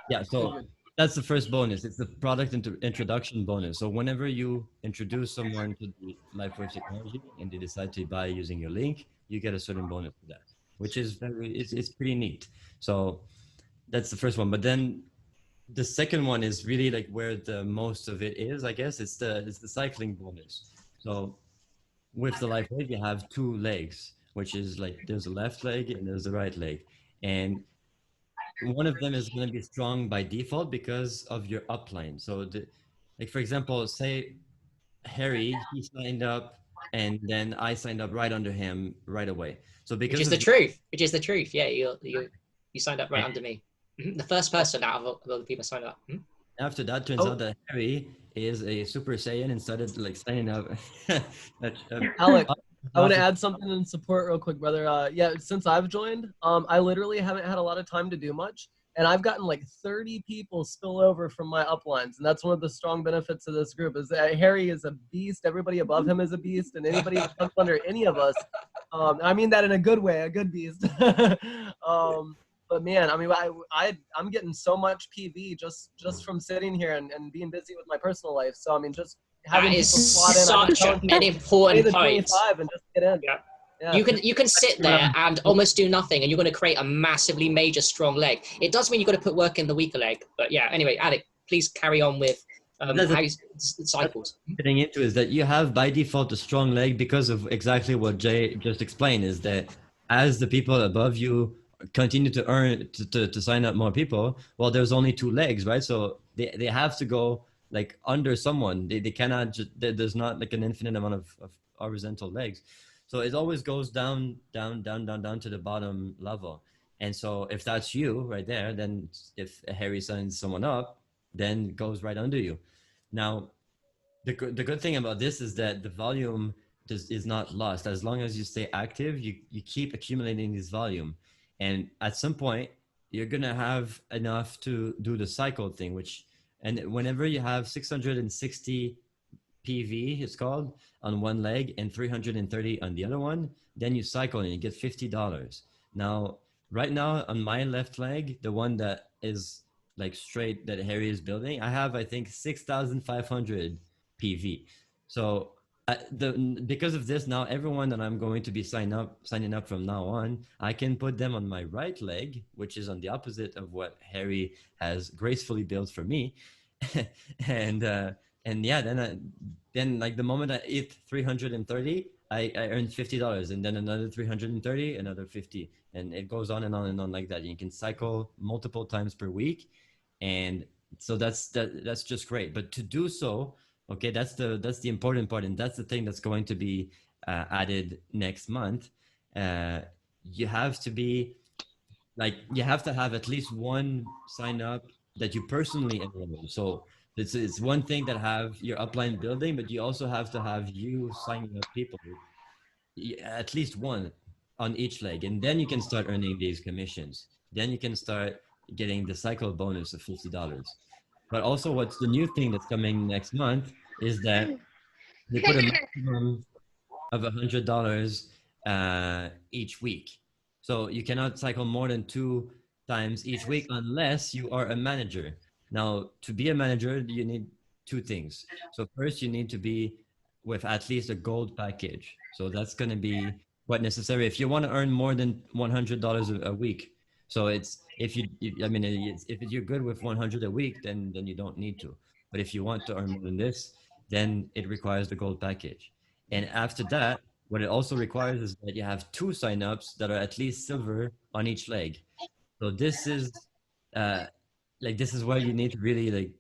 Yeah, so that's the first bonus. It's the product introduction bonus. So whenever you introduce someone to the Lifewave technology and they decide to buy using your link, you get a certain bonus for that, which is it's pretty neat. So that's the first one. But then the second one is really like where the most of it is, I guess. It's the cycling bonus. So with the Lifewave, you have two legs, which is like there's a left leg and there's a right leg. And one of them is going to be strong by default because of your upline. So, like for example, say Harry, he signed up, and then I signed up right under him right away. So Which because is the of truth. Which is the truth. Yeah, you signed up right and under me. The first person out of all the people signed up. after that, turns out Oh, that Harry is a Super Saiyan and started like signing up. Alec, I want to Off add something in support real quick, brother. Yeah, since I've joined, I literally haven't had a lot of time to do much, and I've gotten like 30 people spill over from my uplines, and that's one of the strong benefits of this group is that Harry is a beast. Everybody above him is a beast, and anybody that comes under any of us, I mean that in a good way, a good beast. But man, I mean, I'm getting so much PV just from sitting here and being busy with my personal life. So I mean, just That having is people slot in. I've been such telling an people pay important the point. 25 and just get in. Yeah. Yeah. You can sit there and almost do nothing, and you're going to create a massively major strong leg. It does mean you've got to put work in the weaker leg, but yeah. Anyway, Alec, please carry on with how cycles. getting into is that you have by default a strong leg because of exactly what Jay just explained is that as the people above you continue to earn to sign up more people, well there's only two legs, right? So they have to go like under someone. They cannot just there's not like an infinite amount of horizontal legs. So it always goes down to the bottom level. And so if that's you right there, then if Harry signs someone up, then it goes right under you. Now the good thing about this is that the volume is not lost. As long as you stay active, you keep accumulating this volume. And at some point, you're going to have enough to do the cycle thing, which, and whenever you have 660 PV, it's called, on one leg and 330 on the other one, then you cycle and you get $50. Now, right now on my left leg, the one that is like straight that Harry is building, I have, I think, 6,500 PV. So because of this, now everyone that I'm going to be signing up from now on, I can put them on my right leg, which is on the opposite of what Harry has gracefully built for me. and and yeah, then like the moment I hit 330, I earned $50, and then another 330, another 50, and it goes on and on and on like that. You can cycle multiple times per week, and so that's just great. But to do so, okay, that's the important part, and that's the thing that's going to be added next month. Uh, you have to be like you have to have at least one sign up that you personally enroll. So it's one thing that have your upline building, but you also have to have you signing up people, at least one on each leg, and then you can start earning these commissions. Then you can start getting the cycle bonus of $50. But also, what's the new thing that's coming next month is that they put a maximum of $100 each week. So you cannot cycle more than two times each week unless you are a manager. Now, to be a manager, you need two things. So first, you need to be with at least a gold package. So that's going to be quite necessary if you want to earn more than $100 a week. So it's I mean, if you're good with 100 a week, then you don't need to. But if you want to earn more than this, then it requires the gold package. And after that, what it also requires is that you have two signups that are at least silver on each leg. So uh, this is where you need to really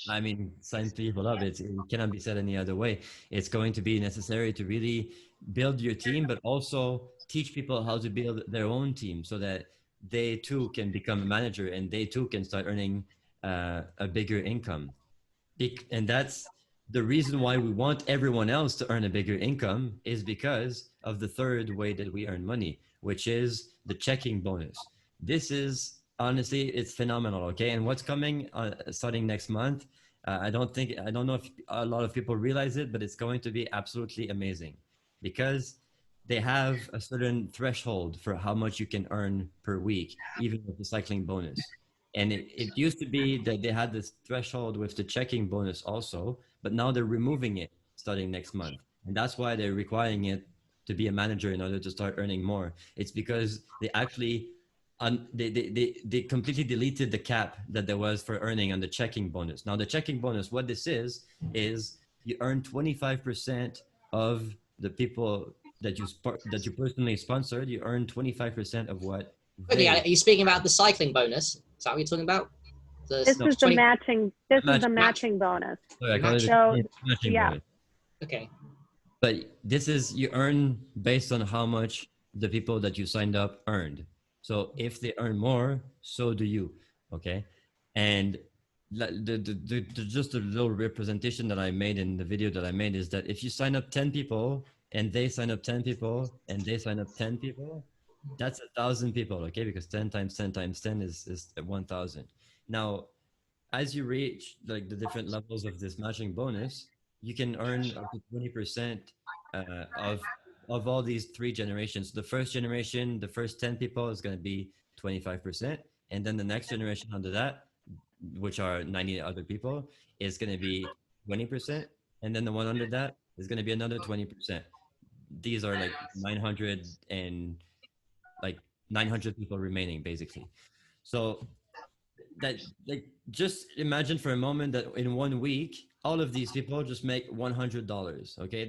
I mean, sign people up. It cannot be said any other way. It's going to be necessary to really build your team, but also teach people how to build their own team so that they too can become a manager and they too can start earning a bigger income. And that's the reason why we want everyone else to earn a bigger income is because of the third way that we earn money, which is the checking bonus. This is honestly, it's phenomenal. Okay. And what's coming starting next month, I don't know if a lot of people realize it, but it's going to be absolutely amazing because they have a certain threshold for how much you can earn per week, even with the cycling bonus. And it used to be that they had this threshold with the checking bonus also, but now they're removing it starting next month. And that's why they're requiring it to be a manager in order to start earning more. It's because they actually they completely deleted the cap that there was for earning on the checking bonus. Now the checking bonus, what this is you earn 25% of the people that you personally sponsored. You earn 25% of what Quickly, are they you speaking about the cycling bonus? Is that what you're talking about? This no is the 20 matching. This is the match. matching bonus. Sorry, I call it match. So a matching yeah, bonus. Okay. But this is you earn based on how much the people that you signed up earned. So if they earn more, so do you. Okay, and just a little representation that I made in the video that I made is that if you sign up 10 people and they sign up 10 people and they sign up 10 people, that's 1,000 people. Okay, because 10 times 10 times 10 is 1,000. Now as you reach like the different levels of this matching bonus, you can earn up to 20% of all these three generations. The first generation, the first 10 people is going to be 25%. And then the next generation under that, which are 90 other people, is going to be 20%. And then the one under that is going to be another 20%. These are like 900 and like 900 people remaining basically. So that like just imagine for a moment that in 1 week all of these people just make $100. Okay,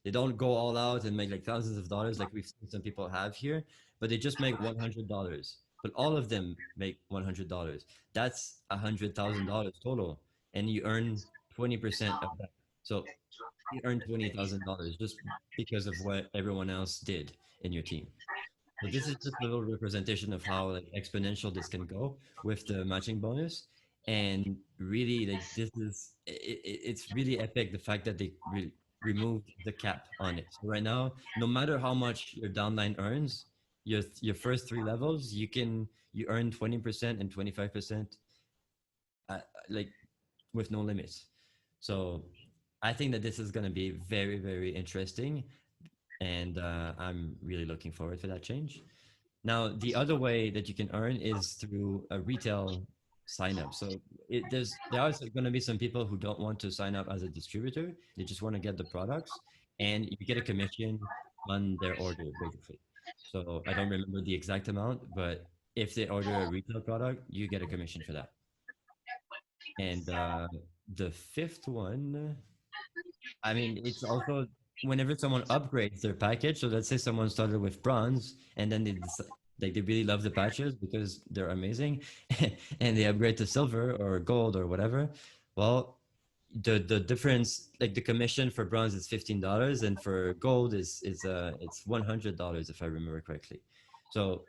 they don't go all out and make like thousands of dollars like we've seen some people have here, but they just make $100. But all of them make $100. That's $100,000 total, and you earn 20% of that. So you earn $20,000 just because of what everyone else did in your team. So this is just a little representation of how like exponential this can go with the matching bonus, and really like this is it's really epic the fact that they removed the cap on it. So right now, no matter how much your downline earns, your first three levels you earn 20% and 25% like with no limits. So I think that this is going to be very very interesting, and I'm really looking forward for that change. Now, the other way that you can earn is through a retail sign up. So there are going to be some people who don't want to sign up as a distributor. They just want to get the products, and you get a commission on their order, basically. So I don't remember the exact amount, but if they order a retail product, you get a commission for that. And the fifth one, I mean, it's also whenever someone upgrades their package. So let's say someone started with bronze and then like they really love the patches because they're amazing, and they upgrade to silver or gold or whatever. Well, the difference, like the commission for bronze is $15, and for gold is it's $100 if I remember correctly. So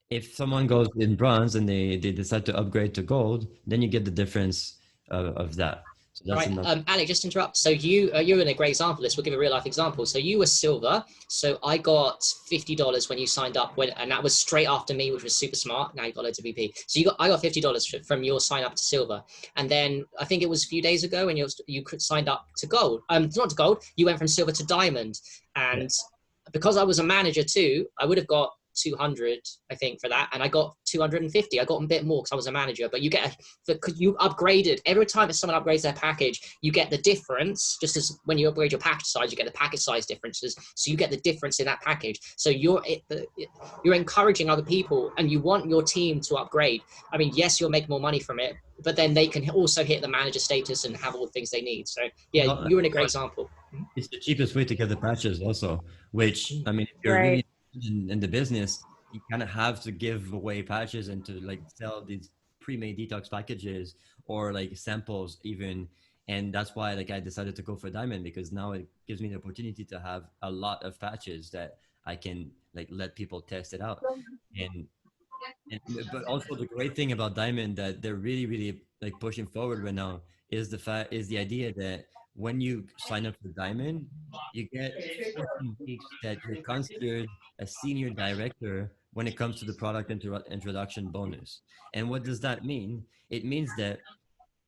if someone goes in bronze and they decide to upgrade to gold, then you get the difference of that. So All that's right, another. Alec, just to interrupt. So you're in a great example of this. We'll give a real life example. So you were silver. So I got $50 when you signed up, and that was straight after me, which was super smart. Now you got loads of VP. So I got $50 from your sign up to silver, and then I think it was a few days ago when you signed up to gold. Not to gold. You went from silver to diamond, and because I was a manager too, I would have got 200 I think for that, and I got 250. I got a bit more because I was a manager, but you get because you upgraded every time that someone upgrades their package, you get the difference. Just as when you upgrade your package size, you get the package size differences, so you get the difference in that package. So you're encouraging other people, and you want your team to upgrade. I mean, yes, you'll make more money from it, but then they can also hit the manager status and have all the things they need. So yeah, Well, you're in a great example. it's the cheapest way to get the patches also, which I mean, if you're right. really in the business, you kind of have to give away patches and to like sell these pre-made detox packages or like samples even. And that's why like I decided to go for diamond, because now it gives me the opportunity to have a lot of patches that I can like let people test it out. And but also the great thing about diamond that they're really really like pushing forward right now is the idea that when you sign up for diamond, you get 14 weeks that you're considered a senior director when it comes to the product introduction bonus. And what does that mean? It means that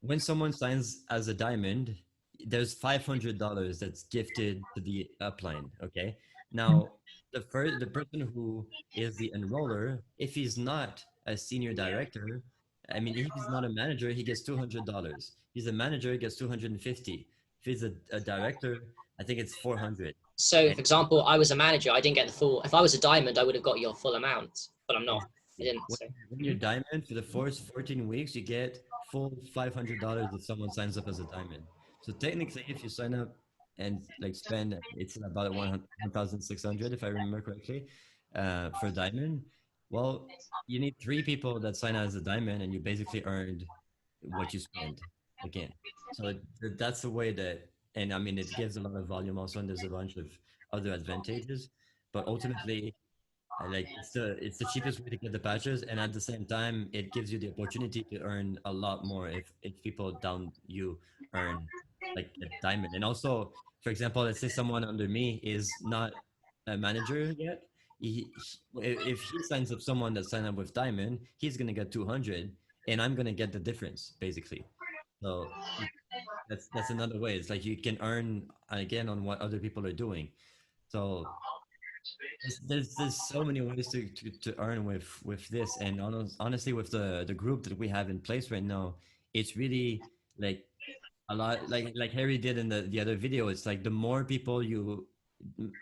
when someone signs as a diamond, there's $500 that's gifted to the upline. Okay. Now, the person who is the enroller, if he's not a senior director, I mean, if he's not a manager, he gets $200. He's a manager, he gets 250. If he's a director, I think it's 400. So, And for example, I was a manager. I didn't get the full. If I was a diamond, I would have got your full amount, but I'm not. I didn't. when, So, when you're mhm. diamond for the first 14 weeks, you get full $500 if someone signs up as a diamond. So technically, if you sign up and like spend, it's about 1,600 if I remember correctly, for diamond. Well, you need three people that sign up as a diamond, and you basically earned what you spend again. So that's the way that, and I mean, it gives a lot of volume also, and there's a bunch of other advantages. But ultimately, I like it's the cheapest way to get the patches, and at the same time, it gives you the opportunity to earn a lot more if people down you earn like a diamond. And also, for example, let's say someone under me is not a manager yet. If he signs up someone that signed up with diamond, he's gonna get 200, and I'm gonna get the difference basically. So that's another way. It's like you can earn again on what other people are doing. So there's so many ways to earn with this, and honestly with the group that we have in place right now, it's really like a lot like Harry did in the other video. It's like the more people you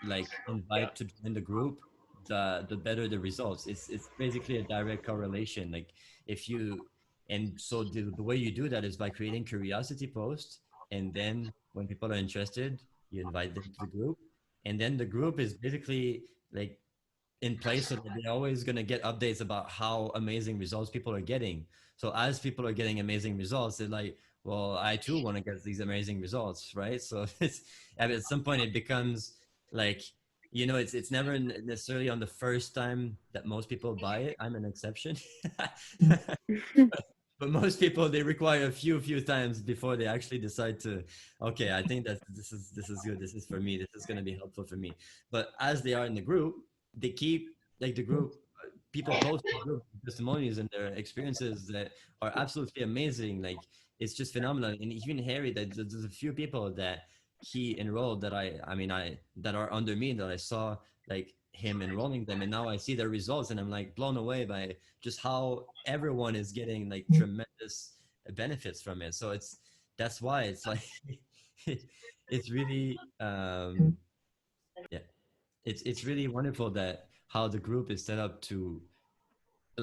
like invite to join the group, the better the results. It's basically a direct correlation. Like if you and so the way you do that is by creating curiosity posts, and then when people are interested, you invite them to the group, and then the group is basically like in place so that they're always going to get updates about how amazing results people are getting. So as people are getting amazing results, they're like, well, I too want to get these amazing results, right? So it's at some point it becomes like, it's never necessarily on the first time that most people buy it. I'm an exception. But most people, they require a few times before they actually decide to, okay, I think that this is good, this is for me, this is going to be helpful for me. But as they are in the group, they keep like the group, people post the group testimonies and their experiences that are absolutely amazing. Like it's just phenomenal. And even Harry, that there's a few people that he enrolled that I mean I that are under me that I saw like him enrolling them, and now I see their results, and I'm like blown away by just how everyone is getting like tremendous benefits from it. So that's why it's like it's really yeah, it's really wonderful that how the group is set up to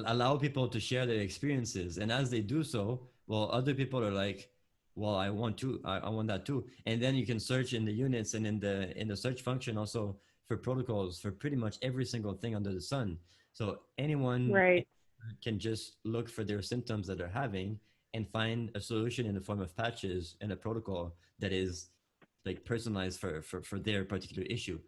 allow people to share their experiences, and as they do so, well, other people are like, well, I want to, I want that too. And then you can search in the units and in the search function also for protocols for pretty much every single thing under the sun. So anyone Right. can just look for their symptoms that they're having and find a solution in the form of patches and a protocol that is like personalized for their particular issue.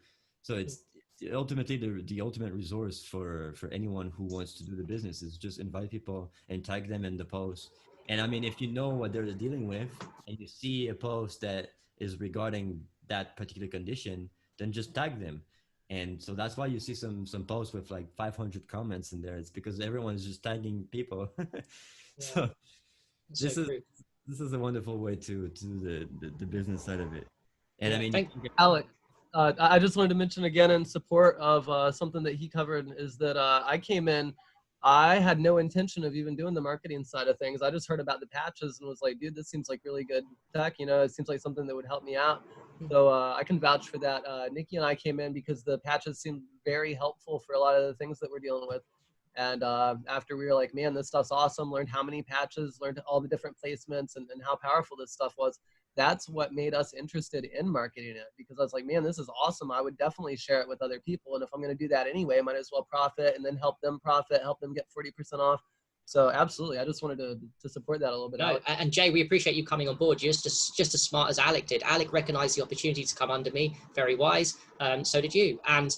So it's ultimately the ultimate resource for anyone who wants to do the business is just invite people and tag them in the post. And I mean, if you know what they're dealing with and you see a post that is regarding that particular condition, then just tag them. And so that's why you see some posts with like 500 comments in there. It's because everyone's just tagging people. Yeah, So that's so this is true. this is a wonderful way to do the business side of it. And I Yeah, mean, you thank. can get, Alec, I just wanted to mention again in support of something that he covered is that I came in, I had no intention of even doing the marketing side of things. I just heard about the patches and was like, dude, this seems like really good tech. It seems like something that would help me out. So I can vouch for that. Nikki and I came in because the patches seemed very helpful for a lot of the things that we're dealing with. And after we were like, man, this stuff's awesome, learned how many patches, learned all the different placements and how powerful this stuff was. That's what made us interested in marketing it, because I was like, man, this is awesome. I would definitely share it with other people. And if I'm going to do that anyway, I might as well profit and then help them profit, help them get 40% off. So absolutely. I just wanted to support that a little bit. No, Alex. and Jay, we appreciate you coming on board. You're just as smart as Alec did. Alec recognized the opportunity to come under me. Very wise. So did you. And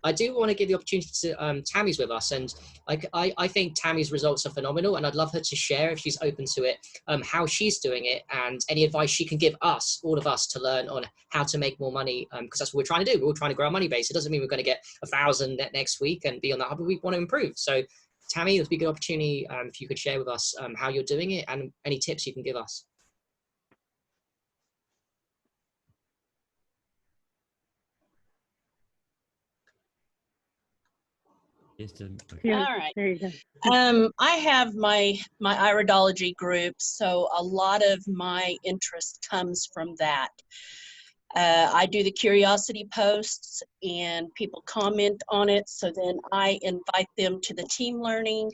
I do want to give the opportunity to Tammy's with us, and I think Tammy's results are phenomenal, and I'd love her to share if she's open to it, how she's doing it, and any advice she can give us, all of us, to learn on how to make more money. Because that's what we're trying to do. We're all trying to grow our money base. It doesn't mean we're going to get 1,000 next week and be on that, but we want to improve. So Tammy, it would be a good opportunity if you could share with us how you're doing it and any tips you can give us. Here, All right. there you go. I have my iridology group, so a lot of my interest comes from that. I do the curiosity posts and people comment on it, so then I invite them to the team learning,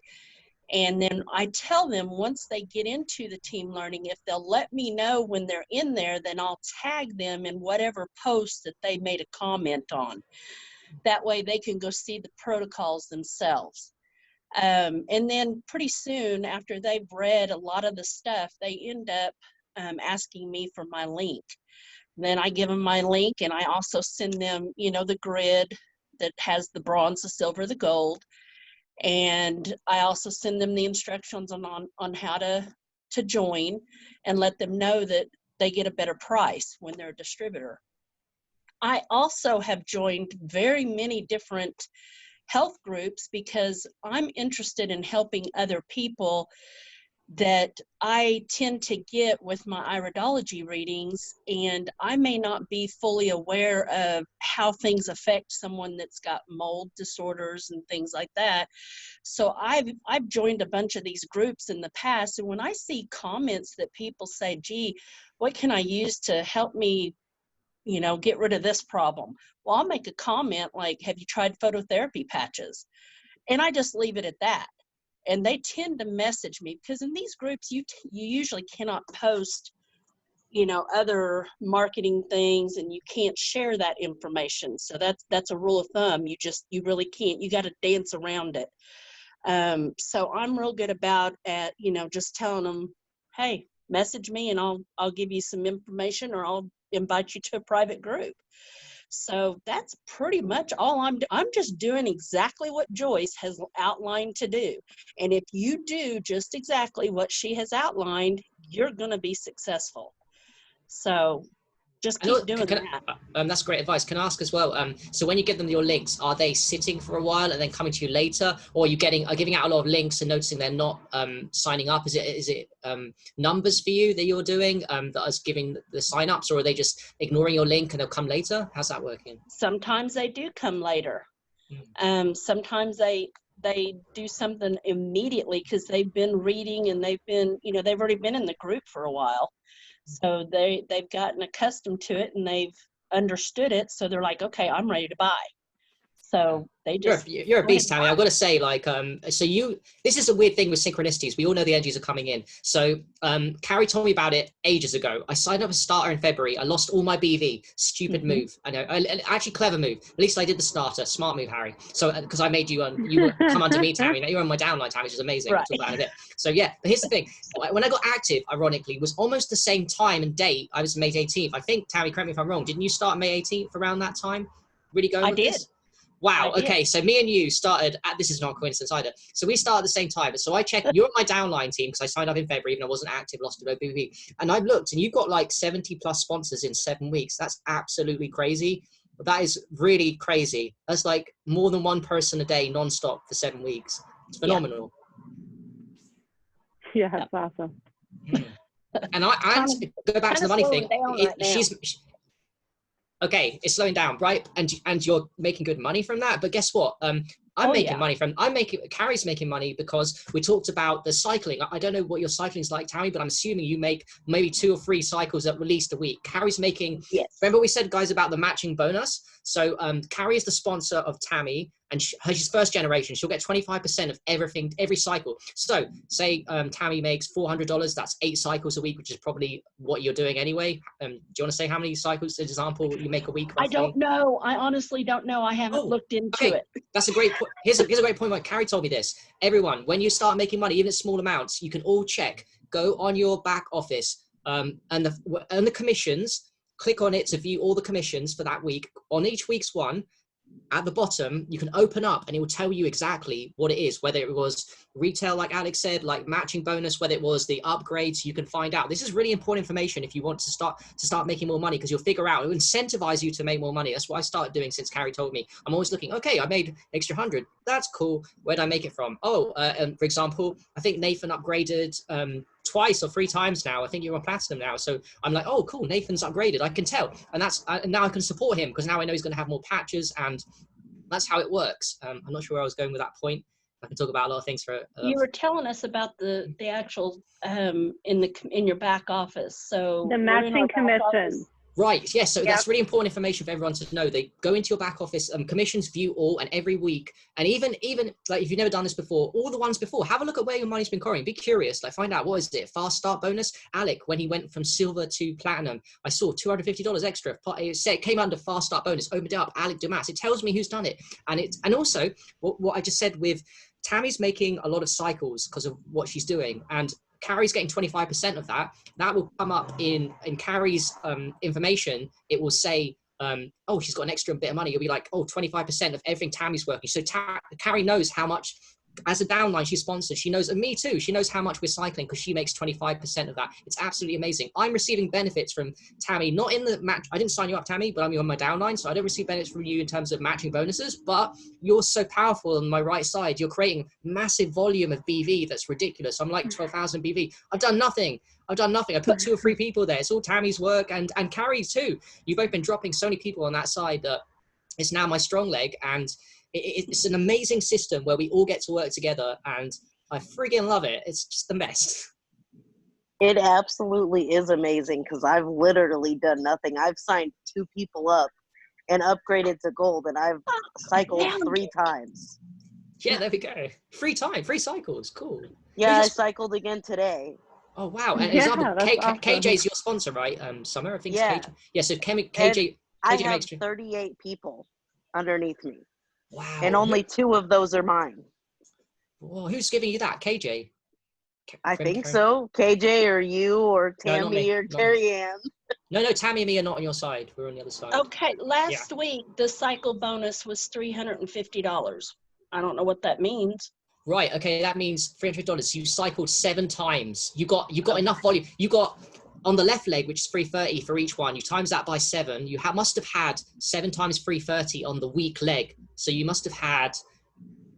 and then I tell them once they get into the team learning, if they'll let me know when they're in there, then I'll tag them in whatever post that they made a comment on. That way they can go see the protocols themselves. And then pretty soon after they've read a lot of the stuff, they end up asking me for my link. Then I give them my link, and I also send them, you know, the grid that has the bronze, the silver, the gold. And I also send them the instructions on how to join, and let them know that they get a better price when they're a distributor. I also have joined very many different health groups because I'm interested in helping other people that I tend to get with my iridology readings, and I may not be fully aware of how things affect someone that's got mold disorders and things like that. So I've joined a bunch of these groups in the past, and when I see comments that people say, gee, what can I use to help me, you know, get rid of this problem? Well, I'll make a comment like, have you tried phototherapy patches? And I just leave it at that. And they tend to message me because in these groups, you usually cannot post, you know, other marketing things, and you can't share that information. So that's a rule of thumb. You really can't. You got to dance around it. So I'm real good about you know, just telling them, hey, message me and I'll give you some information, or I'll invite you to a private group. So that's pretty much all I'm just doing exactly what Joyce has outlined to do. And if you do just exactly what she has outlined, you're going to be successful. So just keep doing that. That's great advice. Can I ask as well? So when you give them your links, are they sitting for a while and then coming to you later, or are you giving out a lot of links and noticing they're not signing up? Is it numbers for you that you're doing that is giving the signups, or are they just ignoring your link and they'll come later? How's that working? Sometimes they do come later. Sometimes they do something immediately because they've been reading and they've already been in the group for a while. So they've gotten accustomed to it and they've understood it. So they're like, okay, I'm ready to buy. So they just you're a beast, Tammy. I've got to say, like, this is a weird thing with synchronicities. We all know the energies are coming in. So Carrie told me about it ages ago. I signed up as a starter in February. I lost all my BV. Stupid move. I know. Actually, clever move. At least I did the starter. Smart move, Harry. So because I made you come under me, Tammy. Now you're on my downline, Tammy, which is amazing. Right. We'll talk about it in a bit. So yeah, but here's the thing. When I got active, ironically, was almost the same time and date. I was May 18th. I think, Tammy, correct me if I'm wrong. Didn't you start May 18th around that time? Really going with this? Wow. Okay. So me and you started this is not a coincidence either. So we started at the same time. So I checked, you're on my downline team because I signed up in February, even though I wasn't active, lost to BBB. And I've looked and you've got like 70 plus sponsors in 7 weeks. That's absolutely crazy. That is really crazy. That's like more than one person a day nonstop for 7 weeks. It's phenomenal. Yeah, that's awesome. And go back to the money thing. Okay, it's slowing down, right? And you're making good money from that. But guess what? Carrie's making money because we talked about the cycling. I don't know what your cycling is like, Tammy, but I'm assuming you make maybe 2 or 3 cycles at least a week. Carrie's making, remember we said, guys, about the matching bonus? So Carrie is the sponsor of Tammy, and she's first generation. She'll get 25% of everything, every cycle. So say Tammy makes $400. That's 8 cycles a week, which is probably what you're doing anyway. Do you want to say how many cycles, for example, you make a week? Roughly? I don't know. I honestly don't know. I haven't looked into it. That's a great point. Here's a great point. Like Carrie told me this. Everyone, when you start making money, even at small amounts, you can all check. Go on your back office and the commissions. Click on it to view all the commissions for that week. On each week's one, at the bottom, you can open up and it will tell you exactly what it is, whether it was retail, like Alex said, like matching bonus, whether it was the upgrades. You can find out. This is really important information if you want to start making more money, because you'll figure out, it will incentivize you to make more money. That's what I started doing since Carrie told me. I'm always looking, okay, I made extra 100. That's cool. Where'd I make it from? For example, I think Nathan upgraded twice or 3 times now. I think you're on platinum now. So I'm like, oh, cool, Nathan's upgraded. I can tell. And now I can support him because now I know he's going to have more patches, and that's how it works. I'm not sure where I was going with that point. I can talk about a lot of things for. You were telling us about the actual in your back office. So The we're in matching our back commission. office. Right. Yes. So Yep. that's really important information for everyone to know. They go into your back office, commissions view all, and every week, and even like if you've never done this before, all the ones before, have a look at where your money's been growing. Be curious. Like find out what is it. Fast start bonus. Alec, when he went from silver to platinum, I saw $250 extra. It came under fast start bonus. Opened it up. Alec Dumas. It tells me who's done it, and also what I just said with Tammy's making a lot of cycles because of what she's doing, and Carrie's getting 25% of that. That will come up in Carrie's information. It will say, oh, she's got an extra bit of money. You'll be like, oh, 25% of everything Tammy's working. So Carrie knows how much, as a downline she's sponsored. She knows, and me too, she knows how much we're cycling because she makes 25% of that. It's absolutely amazing. I'm receiving benefits from Tammy, not in the match. I didn't sign you up, Tammy, but I'm on my downline, so I don't receive benefits from you in terms of matching bonuses, but you're so powerful on my right side. You're creating massive volume of BV that's ridiculous. I'm like 12,000 BV. I've done nothing. I put 2 or 3 people there. It's all Tammy's work and Carrie's too. You've both been dropping so many people on that side that it's now my strong leg, and it's an amazing system where we all get to work together, and I friggin' love it. It's just the best. It absolutely is amazing because I've literally done nothing. I've signed 2 people up and upgraded to gold, and I've cycled 3 times. Yeah, there we go. Free cycles. Cool. Yeah, I cycled again today. Oh, wow. And Yeah, example, that's awesome. KJ's your sponsor, right? Summer, I think Yeah. it's KJ. Yeah, so KJ I have makes 38 people underneath me. Wow. And only 2 of those are mine. Whoa, who's giving you that? KJ? I think so. KJ or you or Tammy or Terry Ann. No, Tammy and me are not on your side. We're on the other side. Okay, last week the cycle bonus was $350. I don't know what that means. Right. Okay, that means $300. You cycled 7 times. You got enough volume. You got on the left leg, which is 330 for each one. You times that by 7. You must have had 7 times 330 on the weak leg. So you must have had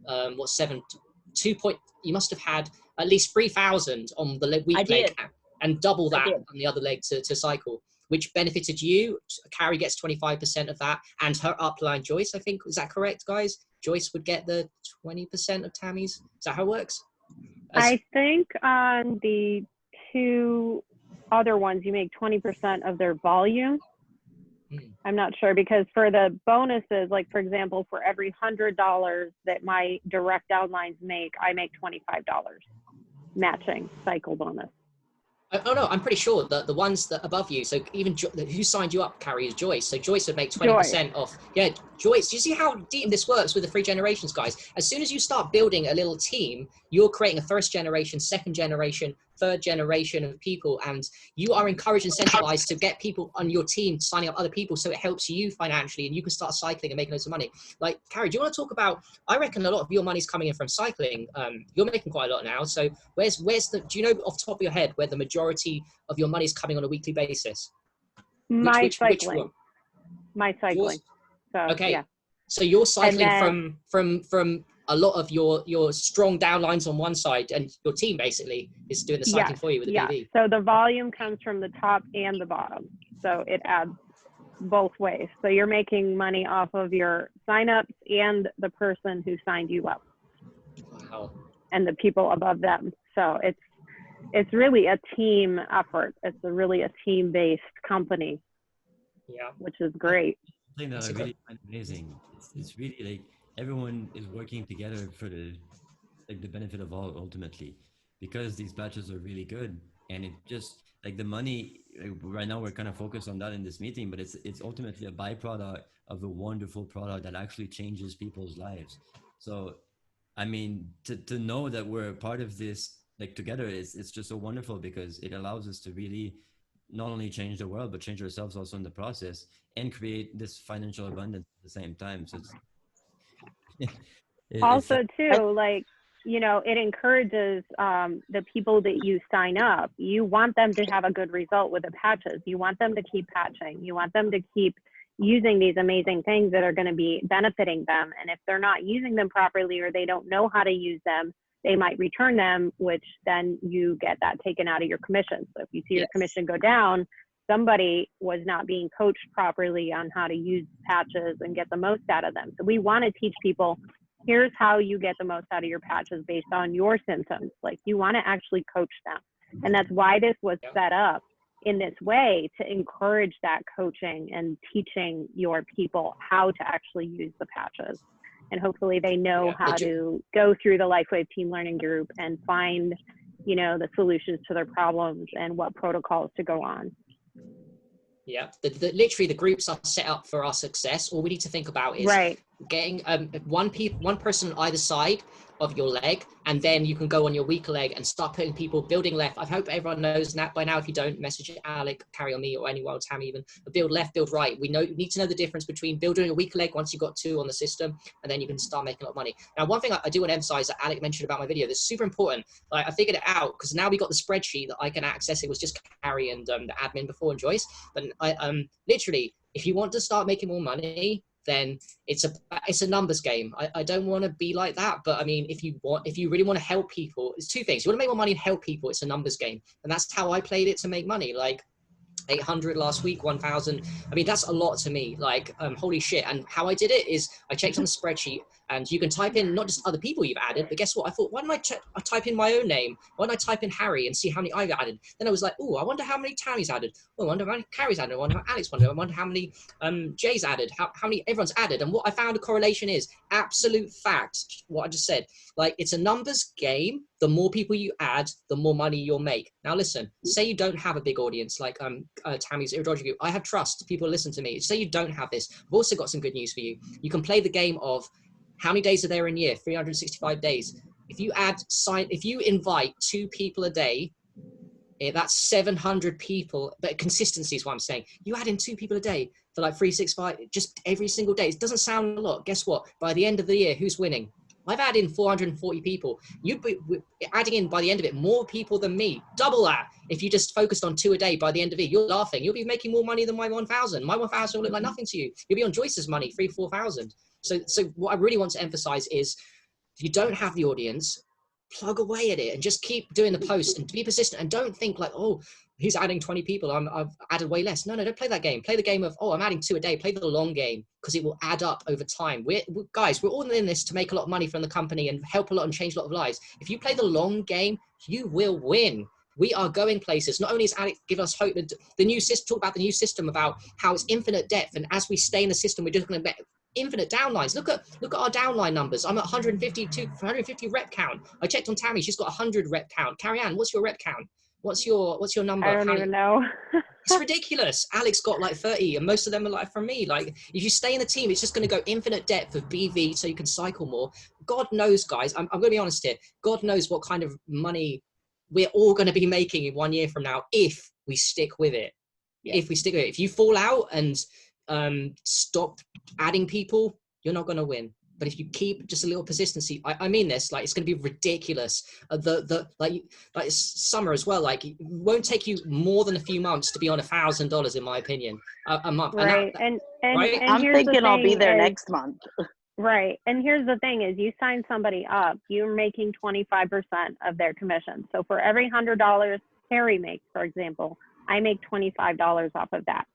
you must have had at least 3,000 on the weak leg and double that on the other leg to cycle, which benefited you. Carrie gets 25% of that, and her upline Joyce, I think, is that correct, guys? Joyce would get the 20% of Tammy's. Is that how it works? I think on the 2 other ones, you make 20% of their volume. I'm not sure, because for the bonuses, like for example, for every $100 that my direct downlines make, I make $25 matching cycle bonus. Oh no, I'm pretty sure that the ones that above you, so even who signed you up, Carrie, is Joyce. So Joyce would make 20% off. Yeah, Joyce, do you see how deep this works with the 3 generations, guys? As soon as you start building a little team, you're creating a 1st generation, 2nd generation, 3rd generation of people, and you are encouraged and incentivized to get people on your team signing up other people, so it helps you financially, and you can start cycling and making loads of money. Like, Carrie, do you want to talk about, I reckon a lot of your money's coming in from cycling. You're making quite a lot now, so where's do you know off the top of your head where the majority of your money's coming on a weekly basis? My cycling. Yours? So, okay. Yeah. So you're cycling from a lot of your strong downlines on one side, and your team basically is doing the cycling for you with the BV. So the volume comes from the top and the bottom. So it adds both ways. So you're making money off of your signups and the person who signed you up. Wow. And the people above them. So it's really a team effort. It's really a team-based company. Yeah. Which is great. Something that I really find amazing. It's really like everyone is working together for the benefit of all ultimately, because these batches are really good, and it just like the money right now we're kind of focused on that in this meeting, but it's ultimately a byproduct of a wonderful product that actually changes people's lives. So I mean, to know that we're a part of this like together it's just so wonderful, because it allows us to really not only change the world but change ourselves also in the process, and create this financial abundance at the same time. So it's also too, like, you know, it encourages the people that you sign up. You want them to have a good result with the patches. You want them to keep patching. You want them to keep using these amazing things that are going to be benefiting them. And if they're not using them properly, or they don't know how to use them, they might return them, which then you get that taken out of your commission. So if you see your commission go down, somebody was not being coached properly on how to use patches and get the most out of them. So we want to teach people, here's how you get the most out of your patches based on your symptoms. Like, you want to actually coach them. And that's why this was set up in this way, to encourage that coaching and teaching your people how to actually use the patches. And hopefully they know how to go through the Lifewave team learning group and find, you know, the solutions to their problems and what protocols to go on. Yeah, literally the groups are set up for our success. All we need to think about is getting one person on either side of your leg, and then you can go on your weaker leg and start putting people building left. I hope everyone knows that by now. If you don't, message Alec, carry on me, or anyone, or Tammy even. But build left, build right. We need to know the difference between building a weaker leg once you've got 2 on the system, and then you can start making a lot of money. Now, one thing I do want to emphasize that Alec mentioned about my video that's super important. Like, I figured it out because now we got the spreadsheet that I can access. It was just Carrie and the admin before, and Joyce. But I literally, if you want to start making more money, then it's a numbers game. I don't want to be like that, but I mean, if you really want to help people, it's 2 things. You want to make more money and help people. It's a numbers game, and that's how I played it to make money. Like 800 last week, 1,000. I mean, that's a lot to me. Like, holy shit. And how I did it is I checked on the spreadsheet, and you can type in not just other people you've added, but guess what? I thought, why don't I type in my own name? Why don't I type in Harry and see how many I've added? Then I was like, oh, I wonder how many Tammy's added. Oh, I wonder how many Carrie's added. I wonder how Alex wanted. I wonder how many Jay's added. How many everyone's added. And what I found a correlation is absolute fact, what I just said. Like, it's a numbers game. The more people you add, the more money you'll make. Now, listen, say you don't have a big audience like Tammy's Iridology Group. I have trust. People listen to me. Say you don't have this. I've also got some good news for you. You can play the game of how many days are there in a year? 365 days. If you invite 2 people a day, that's 700 people, but consistency is what I'm saying. You add in 2 people a day for like 365, just every single day. It doesn't sound a lot. Guess what? By the end of the year, who's winning? I've added in 440 people. You'd be adding in, by the end of it, more people than me. Double that. If you just focused on 2 a day by the end of it, you're laughing. You'll be making more money than my 1,000. My 1,000 will look like nothing to you. You'll be on Joyce's money, 4,000. So what I really want to emphasize is, if you don't have the audience, plug away at it and just keep doing the posts and be persistent, and don't think like, oh, he's adding 20 people, I've added way less. No, don't play that game. Play the game of, oh, I'm adding 2 a day. Play the long game, because it will add up over time. We're all in this to make a lot of money from the company and help a lot and change a lot of lives. If you play the long game, you will win. We are going places. Not only is Alex give us hope, that the new system, talk about the new system, about how it's infinite depth, and as we stay in the system, we're just going to infinite downlines. Look at our downline numbers. I'm at 150 rep count. I checked on Tammy. She's got 100 rep count. Carrie Ann, what's your rep count? What's your number? I don't even know. It's ridiculous. Alex got like 30, and most of them are like from me. Like, if you stay in the team, it's just going to go infinite depth of BV, so you can cycle more. God knows, guys. I'm going to be honest here. God knows what kind of money we're all going to be making in 1 year from now if we stick with it. Yeah. If we stick with it. If you fall out and stop adding people, you're not going to win. But if you keep just a little persistency, I mean this, like, it's going to be ridiculous. Like summer as well. Like, it won't take you more than a few months to be on $1,000, in my opinion, a month. Right. And I'm thinking I'll be there next month. Right. And here's the thing is, you sign somebody up, you're making 25% of their commission. So for every $100 Harry makes, for example, I make $25 off of that.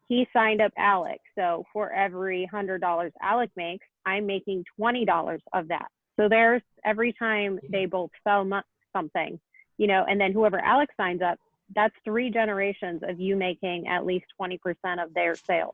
He signed up Alex. So for every $100 Alex makes, I'm making $20 of that. So there's every time they both sell something, you know, and then whoever Alex signs up, that's 3 generations of you making at least 20% of their sales.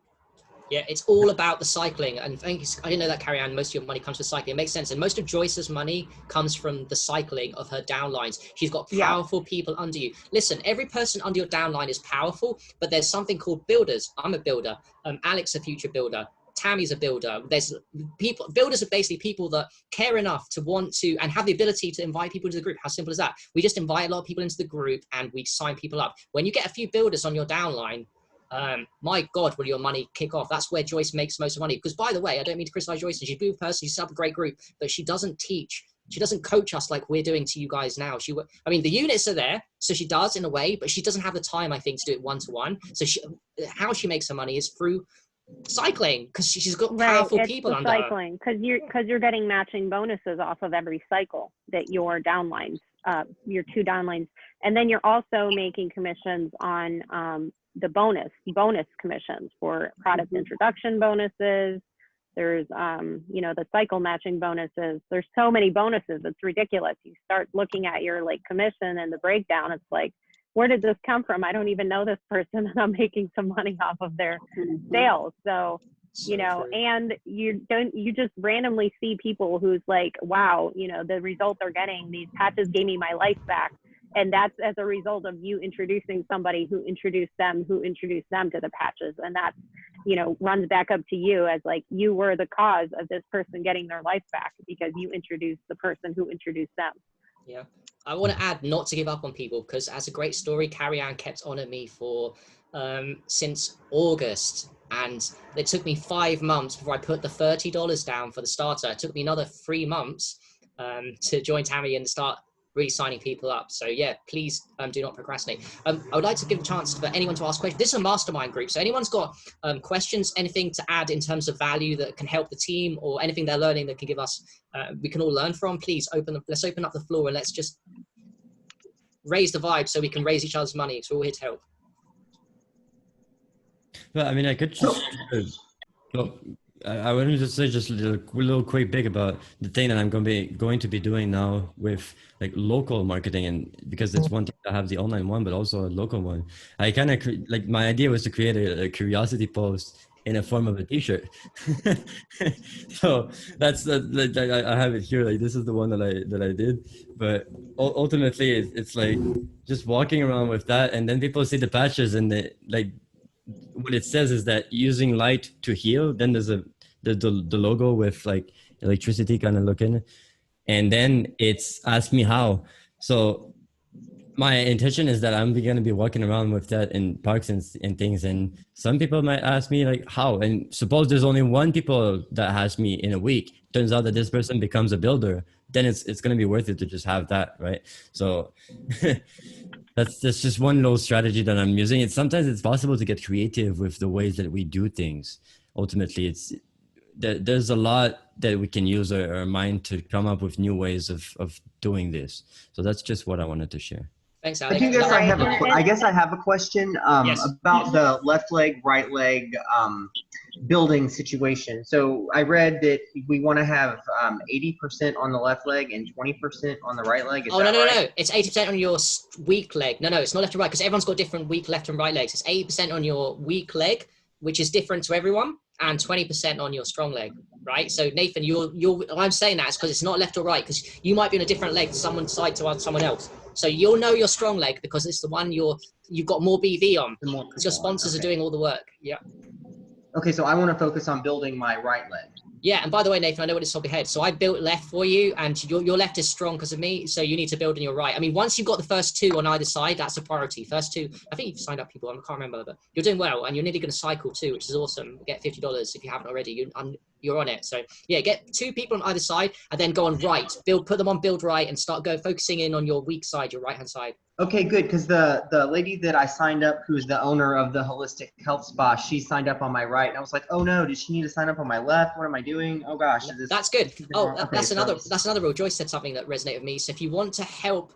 Yeah, it's all about the cycling. And I didn't know that, Carrie Ann, most of your money comes from cycling. It makes sense. And most of Joyce's money comes from the cycling of her downlines. She's got powerful people under you. Listen, every person under your downline is powerful, but there's something called builders. I'm a builder. Alex, a future builder. Tammy's a builder. There's people, builders are basically people that care enough to want to and have the ability to invite people to the group. How simple is that? We just invite a lot of people into the group and we sign people up. When you get a few builders on your downline, my God, will your money kick off? That's where Joyce makes most of money. Because, by the way, I don't mean to criticize Joyce. She's a good person. She's set up a great group, but she doesn't teach. She doesn't coach us like we're doing to you guys now. I mean, the units are there, so she does in a way, but she doesn't have the time, I think, to do it one-to-one. So how she makes her money is through cycling, because she's got powerful people under her. Cycling, because you're getting matching bonuses off of every cycle that your downlines your two downlines. And then you're also making commissions on the bonus commissions for product introduction bonuses. There's, you know, the cycle matching bonuses. There's so many bonuses. It's ridiculous. You start looking at your like commission and the breakdown. It's like, where did this come from? I don't even know this person, and I'm making some money off of their sales. So, you know, and you just randomly see people who's like, wow, you know, the results are getting, these patches gave me my life back. And that's as a result of you introducing somebody who introduced them to the patches. And that, you know, runs back up to you as like, you were the cause of this person getting their life back because you introduced the person who introduced them. Yeah. I want to add not to give up on people, because as a great story, Carrie Ann kept on at me for since August. And it took me 5 months before I put the $30 down for the starter. It took me another 3 months to join Tammy and start really signing people up. So yeah, please do not procrastinate. I would like to give a chance for anyone to ask questions. This is a mastermind group, so anyone's got questions, anything to add in terms of value that can help the team, or anything they're learning that can give us, we can all learn from, please let's open up the floor and let's just raise the vibe so we can raise each other's money. So we're all here to help. Well, I mean, I could just, I wanted to say just a little quick bit about the thing that I'm going to be doing now with like local marketing, and because it's one thing to have the online one, but also a local one. I kind of like, my idea was to create a curiosity post in a form of a t-shirt. So that's I have it here. Like, this is the one that I did, but ultimately it's like just walking around with that, and then people see the patches, and like, what it says is that using light to heal. Then there's the logo with like electricity kind of looking, and then it's ask me how. So my intention is that I'm going to be walking around with that in parks and things, and some people might ask me like how, and suppose there's only one people that has me in a week. Turns out that this person becomes a builder, then it's going to be worth it to just have that, right? So that's just one little strategy that I'm using. Sometimes it's possible to get creative with the ways that we do things. Ultimately, there's a lot that we can use our mind to come up with new ways of doing this. So that's just what I wanted to share. Thanks, Alex. I guess I have a question Yes. about the left leg, right leg building situation. So I read that we want to have 80% on the left leg and 20% on the right leg. Is that no. right? It's 80% on your weak leg. No, it's not left and right, because everyone's got different weak left and right legs. It's 80% on your weak leg, which is different to everyone, and 20% on your strong leg, right? So Nathan, I'm saying that is because it's not left or right, because you might be on a different leg to someone's side to someone else. So you'll know your strong leg because it's the one you've got more BV on, because your sponsors are doing all the work. Yeah. Okay, so I want to focus on building my right leg. Yeah, and by the way, Nathan, I know what it's top of your head. So I built left for you, and your left is strong because of me, so you need to build on your right. I mean, once you've got the first two on either side, that's a priority. First two, I think you've signed up people, I can't remember, but you're doing well, and you're nearly going to cycle too, which is awesome. Get $50 if you haven't already. You're on it. So yeah, get 2 people on either side, and then go on right. Put them on build right, and start focusing in on your weak side, your right-hand side. Okay, good, because the lady that I signed up, who's the owner of the Holistic Health Spa, she signed up on my right, and I was like, oh no, does she need to sign up on my left? What am I doing? Oh gosh. That's good. Oh, that's another rule. Joyce said something that resonated with me. So if you want to help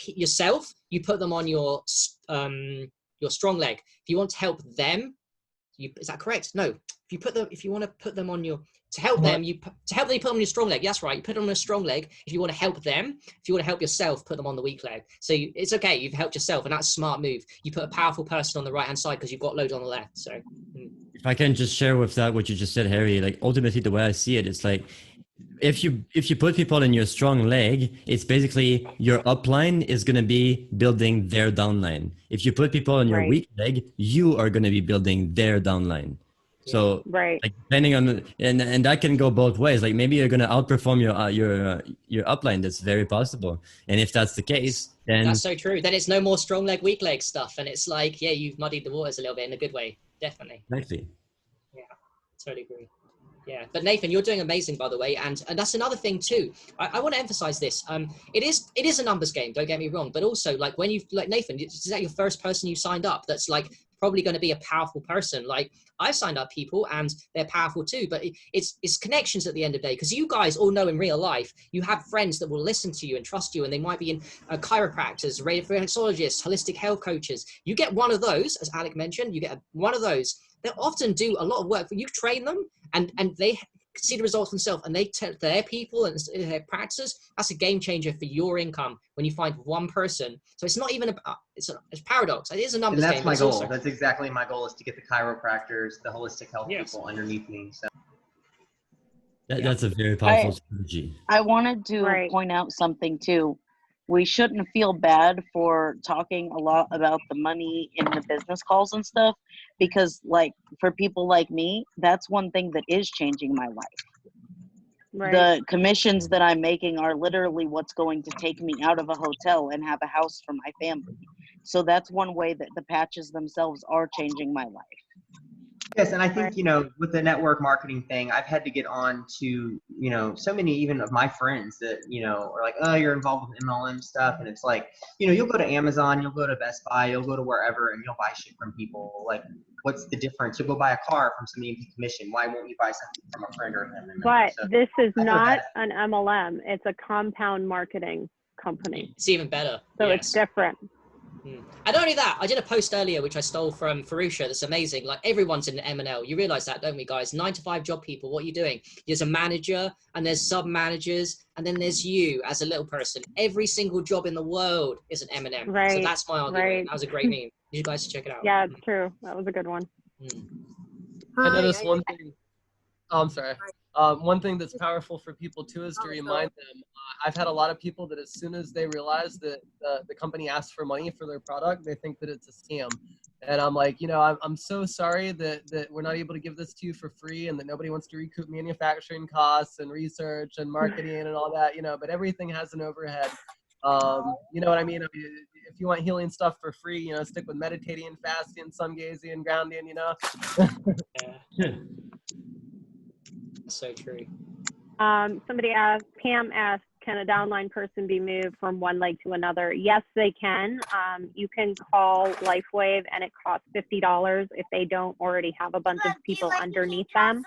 yourself, you put them on your strong leg. If you want to help them, is that correct? No. If you want to put them on your, to help them, you put them on your strong leg. That's right. You put them on a strong leg. If you want to help them, if you want to help yourself, put them on the weak leg. So it's okay. You've helped yourself, and that's a smart move. You put a powerful person on the right-hand side because you've got loads on the left. So if I can just share with that what you just said, Harry, like ultimately the way I see it, it's like, if you put people in your strong leg, it's basically your upline is going to be building their downline. If you put people on your weak leg, you are going to be building their downline. So like, depending on and that can go both ways. Like maybe you're going to outperform your upline. That's very possible. And if that's the case, then that's so true. Then it's no more strong leg, weak leg stuff. And it's like, yeah, you've muddied the waters a little bit in a good way. Definitely. Exactly. Yeah, totally agree. Yeah, but Nathan, you're doing amazing, by the way, and that's another thing too. I want to emphasize this. It is a numbers game. Don't get me wrong, but also like when Nathan, is that your first person you signed up? That's like probably going to be a powerful person. Like I signed up people and they're powerful too, but it's connections at the end of the day, because you guys all know in real life, you have friends that will listen to you and trust you, and they might be in chiropractors, reflexologists, holistic health coaches. You get one of those, as Alec mentioned, you get one of those. They'll often do a lot of work. You train them and they see the results themselves, and they tell their people and their practices. That's a game changer for your income when you find one person. So it's not even about, it's a paradox. It is a numbers And game. that's my goal. Also, That's exactly my goal, is to get the chiropractors, the holistic health people underneath me. So That's a very powerful strategy. I wanted to point out something too. We shouldn't feel bad for talking a lot about the money in the business calls and stuff, because like for people like me, that's one thing that is changing my life. Right. The commissions that I'm making are literally what's going to take me out of a hotel and have a house for my family. So that's one way that the patches themselves are changing my life. yes, and I think, you know, with the network marketing thing, I've had to get on to, you know, so many even of my friends that, you know, are like, oh, you're involved with MLM stuff. And it's like, you know, you'll go to Amazon, you'll go to Best Buy, you'll go to wherever, and you'll buy shit from people. Like, what's the difference? You'll go buy a car from somebody in commission. Why won't you buy something from a friend or a family member? But So this is not an MLM. It's a compound marketing company. it's even better. So it's different. And not only that, I did a post earlier which I stole from Farusha. That's amazing. Like everyone's in M&L. You realize that, don't we, guys? 9-to-5 job people. What are you doing? There's a manager, and there's sub managers, and then there's you as a little person. Every single job in the world is an M&M. Right. So that's my argument. Right. That was a great meme. You guys should check it out. Yeah, it's true. That was a good one. I noticed one thing. Oh, I'm sorry. One thing that's powerful for people too is to remind them. I've had a lot of people that as soon as they realize that the company asks for money for their product, they think that it's a scam. And I'm like, you know, I'm so sorry that we're not able to give this to you for free, and that nobody wants to recoup manufacturing costs and research and marketing and all that, you know, but everything has an overhead. You know what I mean? If you want healing stuff for free, you know, stick with meditating, fasting, sun gazing, and grounding, you know. So true. Somebody asked, Pam asked, can a downline person be moved from one leg to another? Yes, they can. You can call Lifewave and it costs $50 if they don't already have a bunch of people underneath them.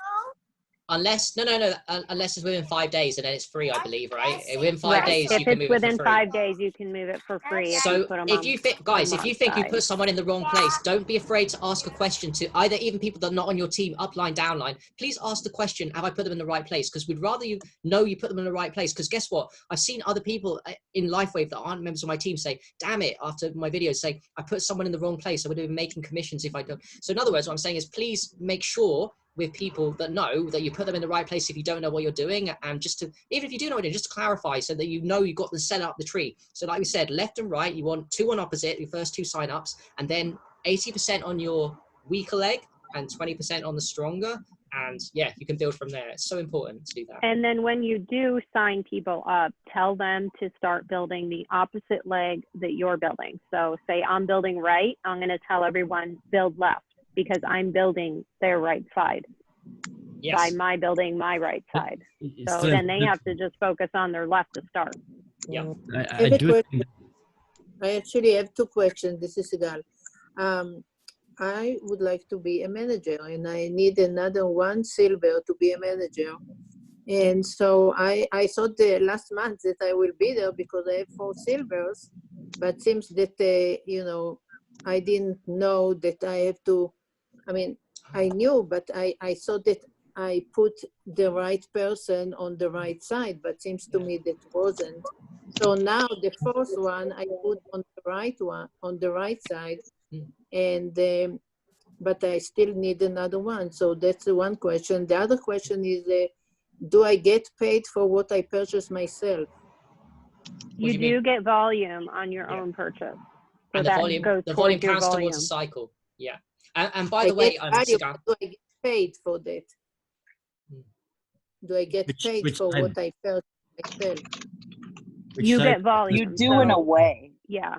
Unless, unless it's within 5 days, and then it's free, I believe, right? Within 5 days, you can move it for free. If it's within 5 days, you can move it for free. So if you think, guys, if you think you put someone in the wrong place, don't be afraid to ask a question to either even people that are not on your team, upline, downline. Please ask the question, have I put them in the right place? Because we'd rather you know you put them in the right place. Because guess what? I've seen other people in Lifewave that aren't members of my team say, damn it, after my videos say, I put someone in the wrong place. I would have been making commissions if I don't. So in other words, what I'm saying is please make sure with people that know that you put them in the right place if you don't know what you're doing, and just to, even if you do know what you're doing, just to clarify so that you know you've got to set up the tree. So like we said, left and right, you want 2 on opposite, your first 2 signups, and then 80% on your weaker leg and 20% on the stronger. And yeah, you can build from there. It's so important to do that. And then when you do sign people up, tell them to start building the opposite leg that you're building. So say I'm building right, I'm going to tell everyone build left, because I'm building their right side by my building my right side. So then they have to just focus on their left to start. Yeah. I actually have 2 questions. This is Sigal. I would like to be a manager, and I need another 1 silver to be a manager. And so I thought the last month that I will be there because I have 4 silvers, but seems that, you know, I didn't know that I have to, I mean, I knew, but I thought that I put the right person on the right side, but seems to me that wasn't. So now the 4th one I put on the right one, on the right side, and but I still need another one. So that's the one question. The other question is, do I get paid for what I purchase myself? You do get volume on your own purchase. So and that the volume counts towards a cycle. Yeah. And by the way, do I get paid for that? Do I get paid for what I purchase myself? You get volume. You do in a way. Yeah.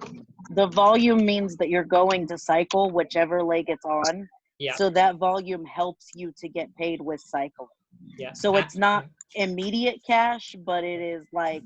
The volume means that you're going to cycle whichever leg it's on. Yeah. So that volume helps you to get paid with cycle. Yeah. So it's not immediate cash, but it is like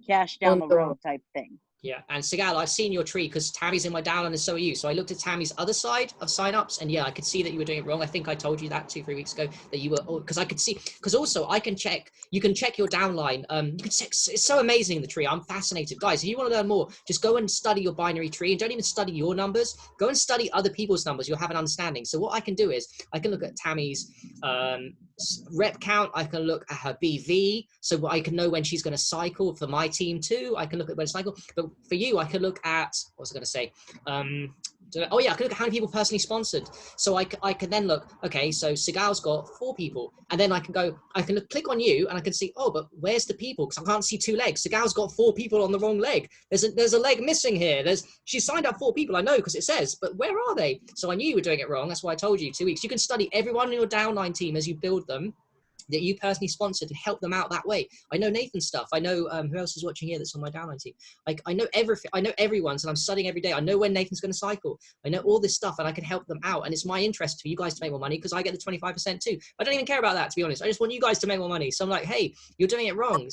cash down the road type thing. Yeah, and Sigal, I've seen your tree because Tammy's in my downline and so are you. So I looked at Tammy's other side of signups, and yeah, I could see that you were doing it wrong. I think I told you that 2-3 weeks ago that you were, because I could see, because also I can check, you can check your downline. You can check, it's so amazing, the tree. I'm fascinated. Guys, if you want to learn more, just go and study your binary tree, and don't even study your numbers. Go and study other people's numbers. You'll have an understanding. So what I can do is I can look at Tammy's rep count. I can look at her BV, so I can know when she's going to cycle. For my team too, I can look at when to cycle. But for you, I can look at, what was I going to say? Oh yeah, I can look at how many people personally sponsored. So I can then look, okay, so Sigal's got 4 people, and then I can go, I can click on you, and I can see, oh, but where's the people? Because I can't see 2 legs. Sigal's got 4 people on the wrong leg. There's a leg missing here. She signed up 4 people, I know, because it says, but where are they? So I knew you were doing it wrong. That's why I told you 2 weeks. You can study everyone in your downline team as you build them, that you personally sponsored, and help them out that way. I know Nathan's stuff. I know who else is watching here that's on my downline team. Like I know everything. I know everyone's, and I'm studying every day. I know when Nathan's going to cycle. I know all this stuff, and I can help them out. And it's my interest for you guys to make more money because I get the 25% too. I don't even care about that, to be honest. I just want you guys to make more money. So I'm like, hey, you're doing it wrong.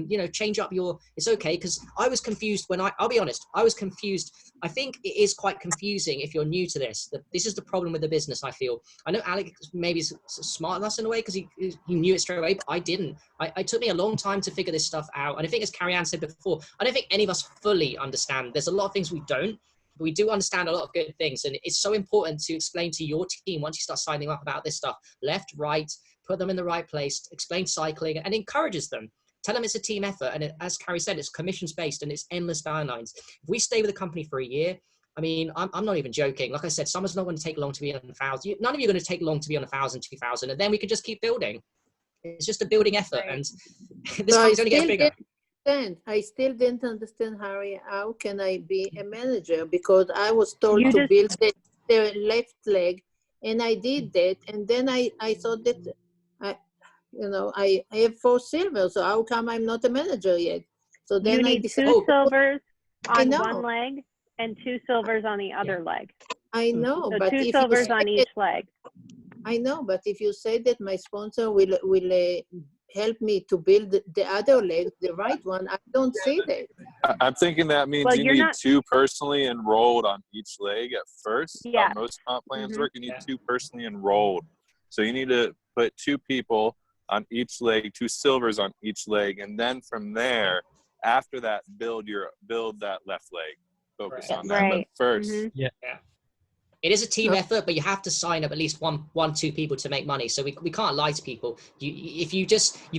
You know, change up your. It's okay, because I was confused when I'll be honest. I was confused. I think it is quite confusing if you're new to this. This is the problem with the business. I feel. I know Alex maybe is smart than us in a way because he knew it straight away, but I didn't. It took me a long time to figure this stuff out. And I think, as Carrie Ann said before, I don't think any of us fully understand. There's a lot of things we don't, but we do understand a lot of good things. And it's so important to explain to your team once you start signing up about this stuff, left, right, put them in the right place, explain cycling, and encourages them. Tell them it's a team effort. And as Carrie said, it's commissions based and it's endless downlines. If we stay with the company for a year, I mean, I'm not even joking. Like I said, summer's not going to take long to be on 1,000. None of you are going to take long to be on 1,000, 2,000, and then we could just keep building. It's just a building effort, and this company's only getting bigger. I still didn't understand, Harry, how can I be a manager? Because I was told to build the left leg, and I did that, and then I thought that I have 4 silver, so how come I'm not a manager yet? So then you need I decided, 2 silvers on one leg and 2 silvers on the other leg. I know, so but 2 if silvers on each leg. I know, but if you say that my sponsor will help me to build the other leg, the right one, I don't see that. I'm thinking that means you need 2 personally enrolled on each leg at first. Yeah. Most comp plans work. You need 2 personally enrolled. So you need to put 2 people on each leg, 2 silvers on each leg, and then from there, after that, build that left leg. Focus on that. But first, it is a team effort, but you have to sign up at least one, 2 people to make money. So we can't lie to people. You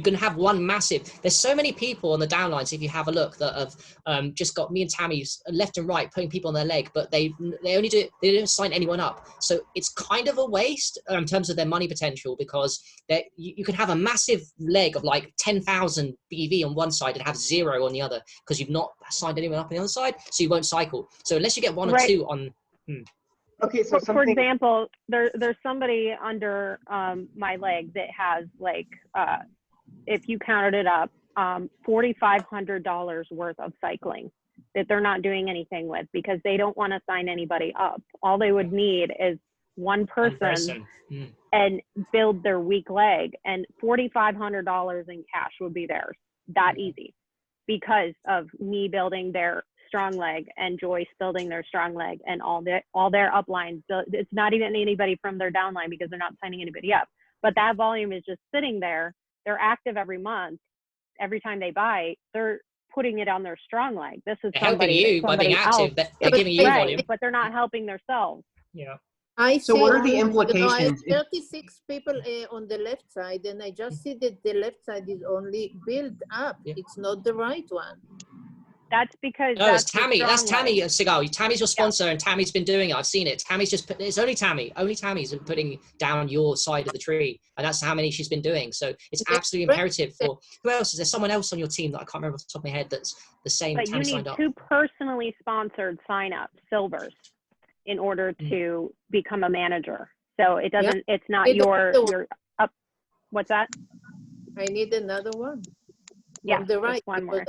can have one massive. There's so many people on the downlines. If you have a look, that have just got me and Tammy's left and right putting people on their leg, but they don't sign anyone up. So it's kind of a waste in terms of their money potential, because you can have a massive leg of like 10,000 BV on one side and have 0 on the other because you've not signed anyone up on the other side, so you won't cycle. So unless you get 1 or 2 on. Okay, so for example, there's somebody under my leg that has like, if you counted it up, $4,500 worth of cycling that they're not doing anything with because they don't want to sign anybody up. All they would need is one person. And build their weak leg, and $4,500 in cash would be theirs. That easy, because of me building their strong leg and Joyce building their strong leg and all their uplines. So it's not even anybody from their downline because they're not signing anybody up. But that volume is just sitting there. They're active every month. Every time they buy, they're putting it on their strong leg. This is helping you by being active. They're giving you volume, but they're not helping themselves. Yeah. So what are the implications? I have 36 people on the left side, and I just see that the left side is only built up. It's not the right one. That's because it's Tammy. That's Tammy Sigal. Tammy's your sponsor, and Tammy's been doing it. I've seen it. Tammy's it's only Tammy. Only Tammy's been putting down your side of the tree, and that's how many she's been doing. So it's absolutely imperative for who else? Is there someone else on your team that I can't remember off the top of my head that's the same? But you need 2 personally sponsored sign-up silvers in order to become a manager. So it doesn't. It's not your up. What's that? I need another one. Yeah, the right one more.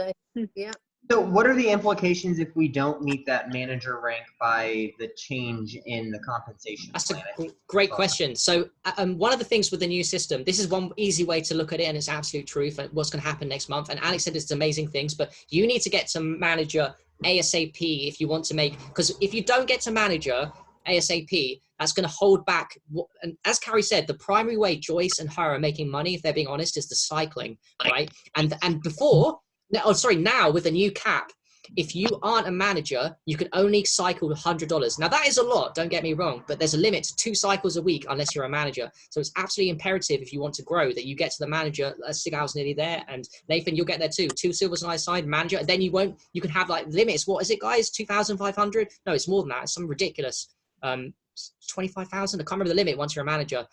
So what are the implications if we don't meet that manager rank by the change in the compensation That's plan? a great question. So one of the things with the new system, this is one easy way to look at it, and it's absolute truth and what's going to happen next month. And Alex said it's amazing things, but you need to get to manager ASAP if you want to make, because if you don't get to manager ASAP, that's going to hold back. And as Carrie said, the primary way Joyce and her are making money, if they're being honest, is the cycling, right? And before, now with a new cap, if you aren't a manager, you can only cycle $100. Now that is a lot, don't get me wrong, but there's a limit to 2 cycles a week unless you're a manager. So it's absolutely imperative if you want to grow that you get to the manager. Sigal's nearly there, and Nathan, you'll get there too. 2 silvers on either side, manager, and then you can have like limits. What is it, guys? 2,500? No, it's more than that. It's some ridiculous. 25,000. I can't remember the limit once you're a manager.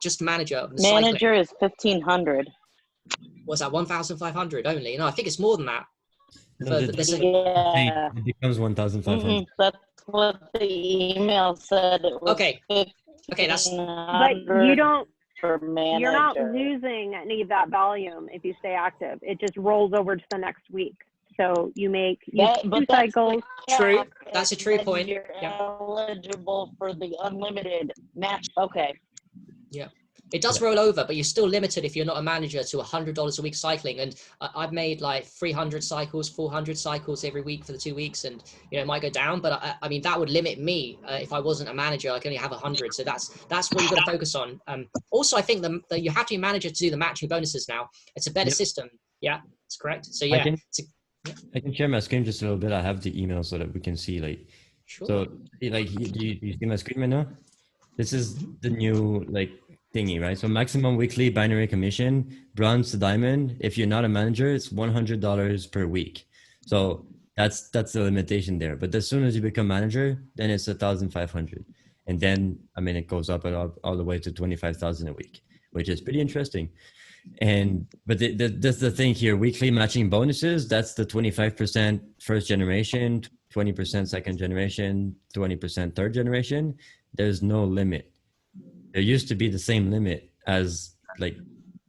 Just manager. Manager is 1,500. Was that 1,500 only? No, I think it's more than that. Yeah. It becomes 1,500. That's what the email said. It was okay, that's. But you don't. For manager. You're not losing any of that volume if you stay active. It just rolls over to the next week. So you make 2 cycles. True. That's a true point. You're eligible for the unlimited match. Okay. Yeah. It does roll over, but you're still limited if you're not a manager to $100 a week cycling. And I've made like 300 cycles, 400 cycles every week for the 2 weeks. And, it might go down, but I mean, that would limit me if I wasn't a manager. I can only have 100. So that's what you've got to focus on. Also, I think that you have to be a manager to do the matching bonuses now. It's a better system. Yeah, that's correct. So yeah. I can share my screen just a little bit. I have the email so that we can see Sure. So like, do you see my screen right now? This is the new thingy, right? So maximum weekly binary commission, bronze to diamond. If you're not a manager, it's $100 per week. So that's the limitation there. But as soon as you become manager, then it's 1,500. And then, I mean, it goes up all the way to 25,000 a week, which is pretty interesting. But that's the thing here, weekly matching bonuses, that's the 25% first generation, 20% second generation, 20% third generation. There's no limit. There used to be the same limit as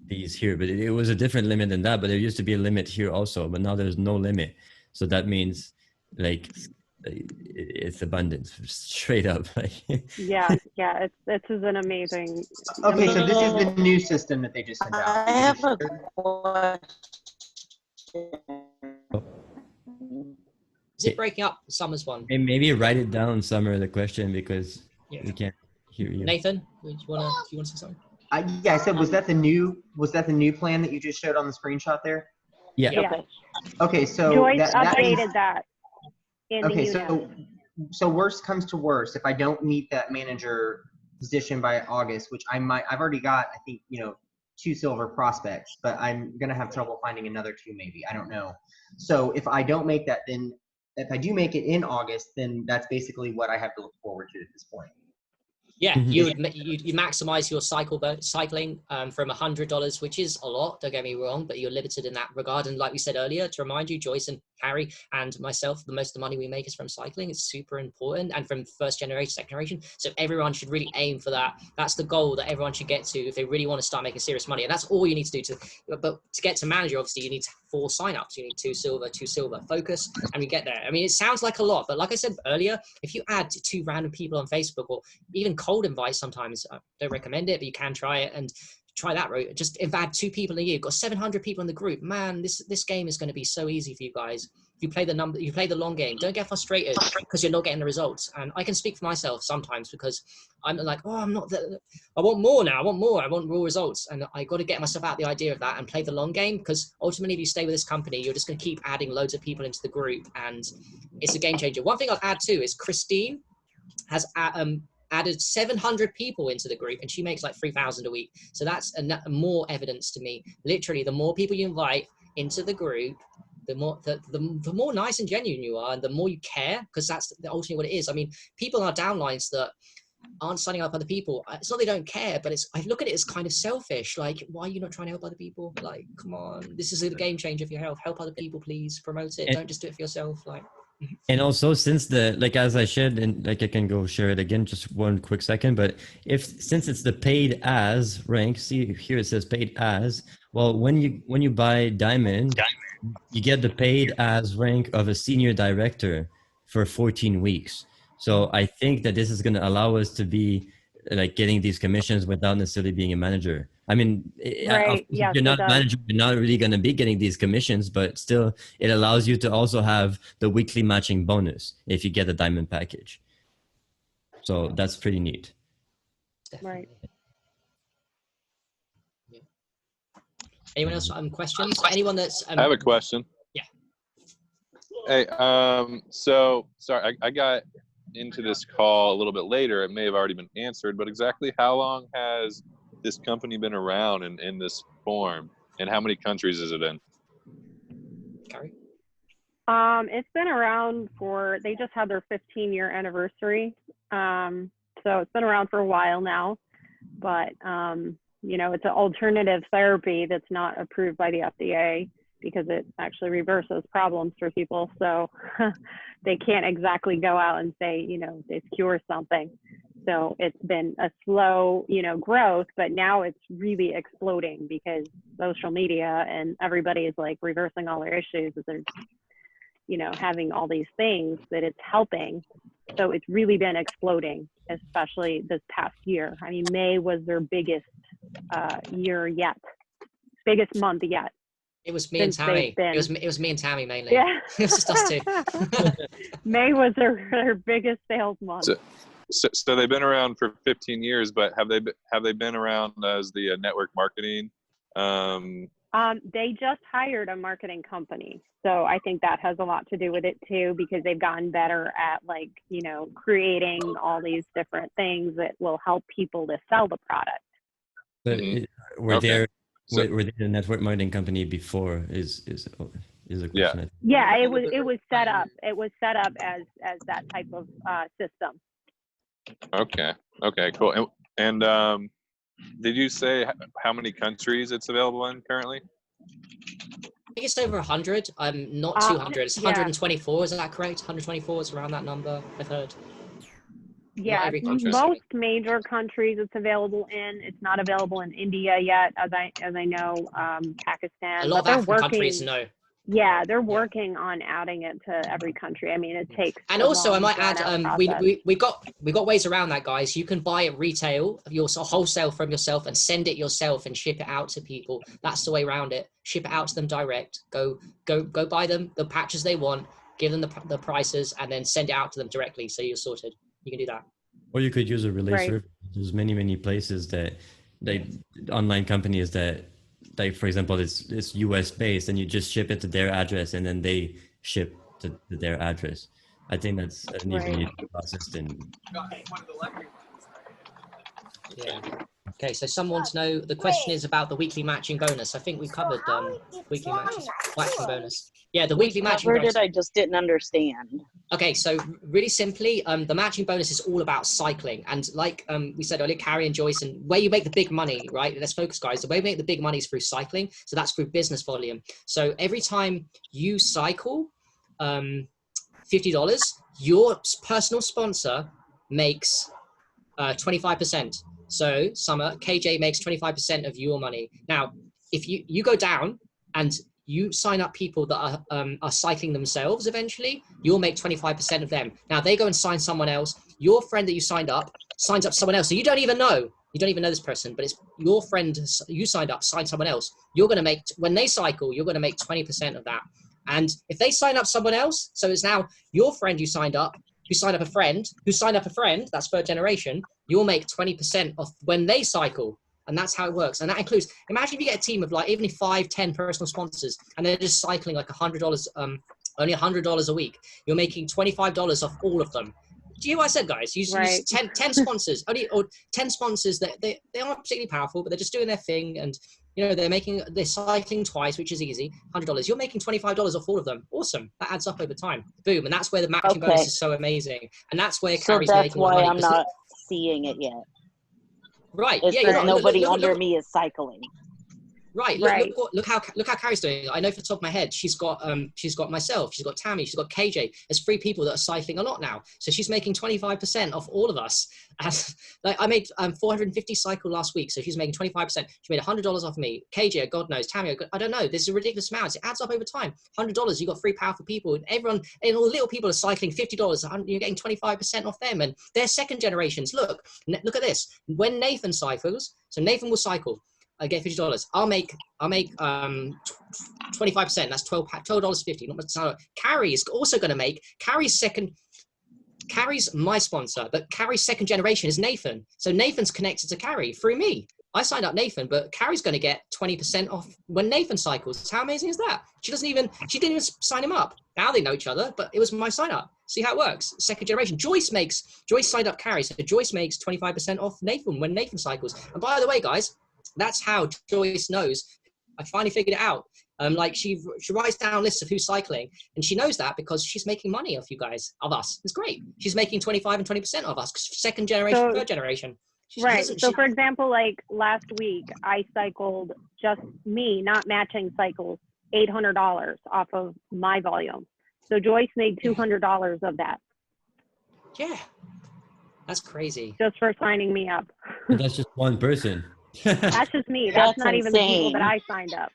these here, but it was a different limit than that, but there used to be a limit here also, but now there's no limit. So that means it's abundance, straight up. Yeah, this is an amazing. Okay, so this is the new system that they just sent out. I have a question. Is it breaking up Summer's one? Maybe write it down, Summer, the question, because we can't hear you. Nathan, do you want to say something? Yeah, I said, was that the new plan that you just showed on the screenshot there? Yeah. Okay, so Joyce updated that. Okay, so worst comes to worst, if I don't meet that manager position by August, which I've already got, I think, 2 silver prospects, but I'm gonna have trouble finding another 2 maybe, I don't know. So if I don't make that, then if I do make it in August, then that's basically what I have to look forward to at this point. Yeah, you maximize your cycling from $100, which is a lot, don't get me wrong, but you're limited in that regard. And like we said earlier, to remind you, Joyce and Harry and myself, the most of the money we make is from cycling. It's super important, and from first generation, second generation. So everyone should really aim for that. That's the goal that everyone should get to if they really want to start making serious money. And that's all you need to do but to get to manager, obviously you need 4 signups. You need 2 silver, focus, and we get there. I mean, it sounds like a lot, but like I said earlier, if you add 2 random people on Facebook, or even cold invite sometimes, I don't recommend it, but you can try it and try that route. Just if add 2 people a year, you've got 700 people in the group, man, this game is going to be so easy for you guys. If you play the long game, don't get frustrated because you're not getting the results. And I can speak for myself sometimes, because I'm like, I want more now. I want raw results. And I got to get myself out the idea of that and play the long game, because ultimately if you stay with this company, you're just going to keep adding loads of people into the group, and it's a game changer. One thing I'll add too is Christine has added 700 people into the group, and she makes like 3,000 a week. So that's more evidence to me. Literally, the more people you invite into the group, the more nice and genuine you are, and the more you care, because that's ultimately what it is. I mean, people in our downlines that aren't signing up other people, it's not they don't care, but I look at it as kind of selfish. Like, why are you not trying to help other people? Like, come on, this is a game changer for your health. Help other people, please. Promote it. Don't just do it for yourself. Like. And also, since as I shared, and I can go share it again, just one quick second, but since it's the paid as rank, see here it says paid as, well, when you buy diamond, you get the paid as rank of a senior director for 14 weeks. So I think that this is going to allow us to be like getting these commissions without necessarily being a manager. I mean, Right. if Yes, you're it not a does. manager, you're not really going to be getting these commissions, but still, it allows you to also have the weekly matching bonus if you get a diamond package. So that's pretty neat. Definitely. Yeah. Anyone else questions? Anyone that's I have a question. Yeah. Hey, so sorry, I got into this call a little bit later. It may have already been answered, but exactly how long has this company been around in this form, and how many countries is it in? Gary? It's been around they just had their 15-year anniversary. So it's been around for a while now, but, you know, it's an alternative therapy that's not approved by the FDA because it actually reverses problems for people. So they can't exactly go out and say, you know, they cure something. So it's been a slow, you know, growth, but now it's really exploding because social media and everybody is like reversing all their issues. They're, you know, having all these things that it's helping. So it's really been exploding, especially this past year. I mean, May was their biggest year yet, biggest month yet. It was me and Tammy. It was me and Tammy mainly. Yeah. It was just us two. May was their biggest sales month. So they've been around for 15 years, but have they been around as the network marketing? They just hired a marketing company. So I think that has a lot to do with it too, because they've gotten better at, like, you know, creating all these different things that will help people to sell the product. But were they a network marketing company before is a question. Yeah, it was set up. It was set up as that type of system. Okay, cool. And did you say how many countries it's available in currently? I think it's over 100. Not 200. It's 124. Is that correct? 124 is around that number, I've heard. Yeah, most major countries it's available in. It's not available in India yet, as I know, Pakistan. A lot of African countries, no. Yeah, they're working on adding it to every country. I mean, it takes. And also, I might add, we got ways around that, guys. You can buy it retail, wholesale from yourself, and send it yourself and ship it out to people. That's the way around it. Ship it out to them direct. Go buy them the patches they want. Give them the prices, and then send it out to them directly. So you're sorted. You can do that. Or you could use a relay service. There's many places that online companies that, like, for example, it's US based, and you just ship it to their address, and then they ship to their address. I think that's an even easier process than. Yeah. Okay, so someone wants to know, the question is about the weekly matching bonus. I think we covered weekly matching bonus. Yeah, the weekly matching bonus. I just didn't understand. Okay, so really simply, the matching bonus is all about cycling. And like we said earlier, Carrie and Joyce, and where you make the big money, right? Let's focus, guys. The way you make the big money is through cycling. So that's through business volume. So every time you cycle $50, your personal sponsor makes 25%. So Summer, KJ makes 25% of your money. Now, if you go down and you sign up people that are cycling themselves eventually, you'll make 25% of them. Now they go and sign someone else. Your friend that you signed up signs up someone else. So you don't even know this person, but it's your friend you signed up, signed someone else. You're going to make, when they cycle, you're going to make 20% of that. And if they sign up someone else, so it's now your friend you signed up, who signed up a friend, that's third generation, you'll make 20% of when they cycle. And that's how it works. And that includes, imagine if you get a team of like even 5-10 personal sponsors, and they're just cycling like $100, only $100 a week. You're making $25 off all of them. Do you hear what I said, guys? Use 10 sponsors, or 10 sponsors that they aren't particularly powerful, but they're just doing their thing. And you know, they're cycling twice, which is easy. $100. You're making $25 off all of them. Awesome. That adds up over time. Boom. And that's where the matching bonus is so amazing. And that's where Carrie's making money. That's why I'm not seeing it yet. Right. It's yeah. nobody under me is cycling. Right. Look how Carrie's doing. I know for the top of my head, she's got myself, she's got Tammy, she's got KJ. There's 3 people that are cycling a lot now. So she's making 25% off all of us. Like I made 450 cycle last week, so she's making 25%. She made $100 off me. KJ, God knows, Tammy, I don't know. This is a ridiculous amount. It adds up over time. $100, you got 3 powerful people, and everyone, and all the little people are cycling $50. You're getting 25% off them, and they're second generations. Look at this. When Nathan cycles, so Nathan will cycle. I get $50. I'll make 25%. That's $12.50. Not much. Carrie is also going to make Carrie's my sponsor, but Carrie's second generation is Nathan. So Nathan's connected to Carrie through me. I signed up Nathan, but Carrie's going to get 20% off when Nathan cycles. How amazing is that? She didn't even sign him up. Now they know each other, but it was my sign up. See how it works. Second generation. Joyce signed up Carrie. So Joyce makes 25% off Nathan when Nathan cycles. And by the way, guys, that's how Joyce knows. I finally figured it out. Like she writes down lists of who's cycling, and she knows that because she's making money off you guys, of us. It's great. She's making 25 and 20% of us. Second generation, third generation. Right. So for example, like last week, I cycled just me, not matching cycles, $800 off of my volume. So Joyce made $200 of that. Yeah, that's crazy. Just for signing me up. And that's just one person. That's just me. That's not insane. even the people that I signed up.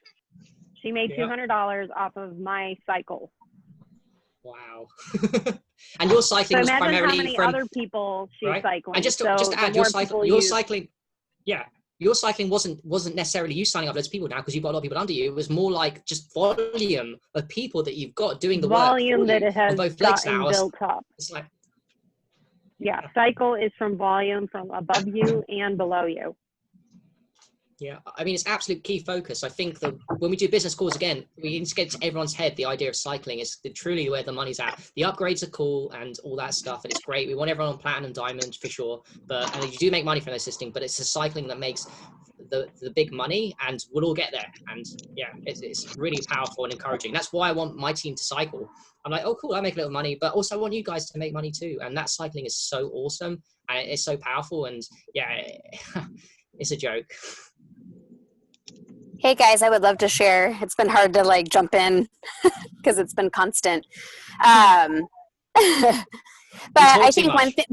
She made $200 off of my cycle. Wow. And your cycling was imagine primarily how many from other people she's cycling. And just to add, your cycling wasn't necessarily you signing up loads of people now because you've got a lot of people under you. It was more like just volume of people that you've got doing the volume work that it has both legs gotten now. built up. It's like, yeah, cycle is from volume from above you and below you. Yeah, I mean, it's absolute key focus. I think that when we do business calls again, we need to get to everyone's head the idea of cycling is truly where the money's at. The upgrades are cool and all that stuff, and it's great. We want everyone on platinum, diamond for sure. And you do make money from their system, but it's the cycling that makes the big money, and we'll all get there. And yeah, it's really powerful and encouraging. That's why I want my team to cycle. I'm like, oh, cool, I make a little money, but also I want you guys to make money too. And that cycling is so awesome, and it's so powerful. And yeah, it's a joke. Hey guys, I would love to share. It's been hard to like jump in because it's been constant. But I think one thing,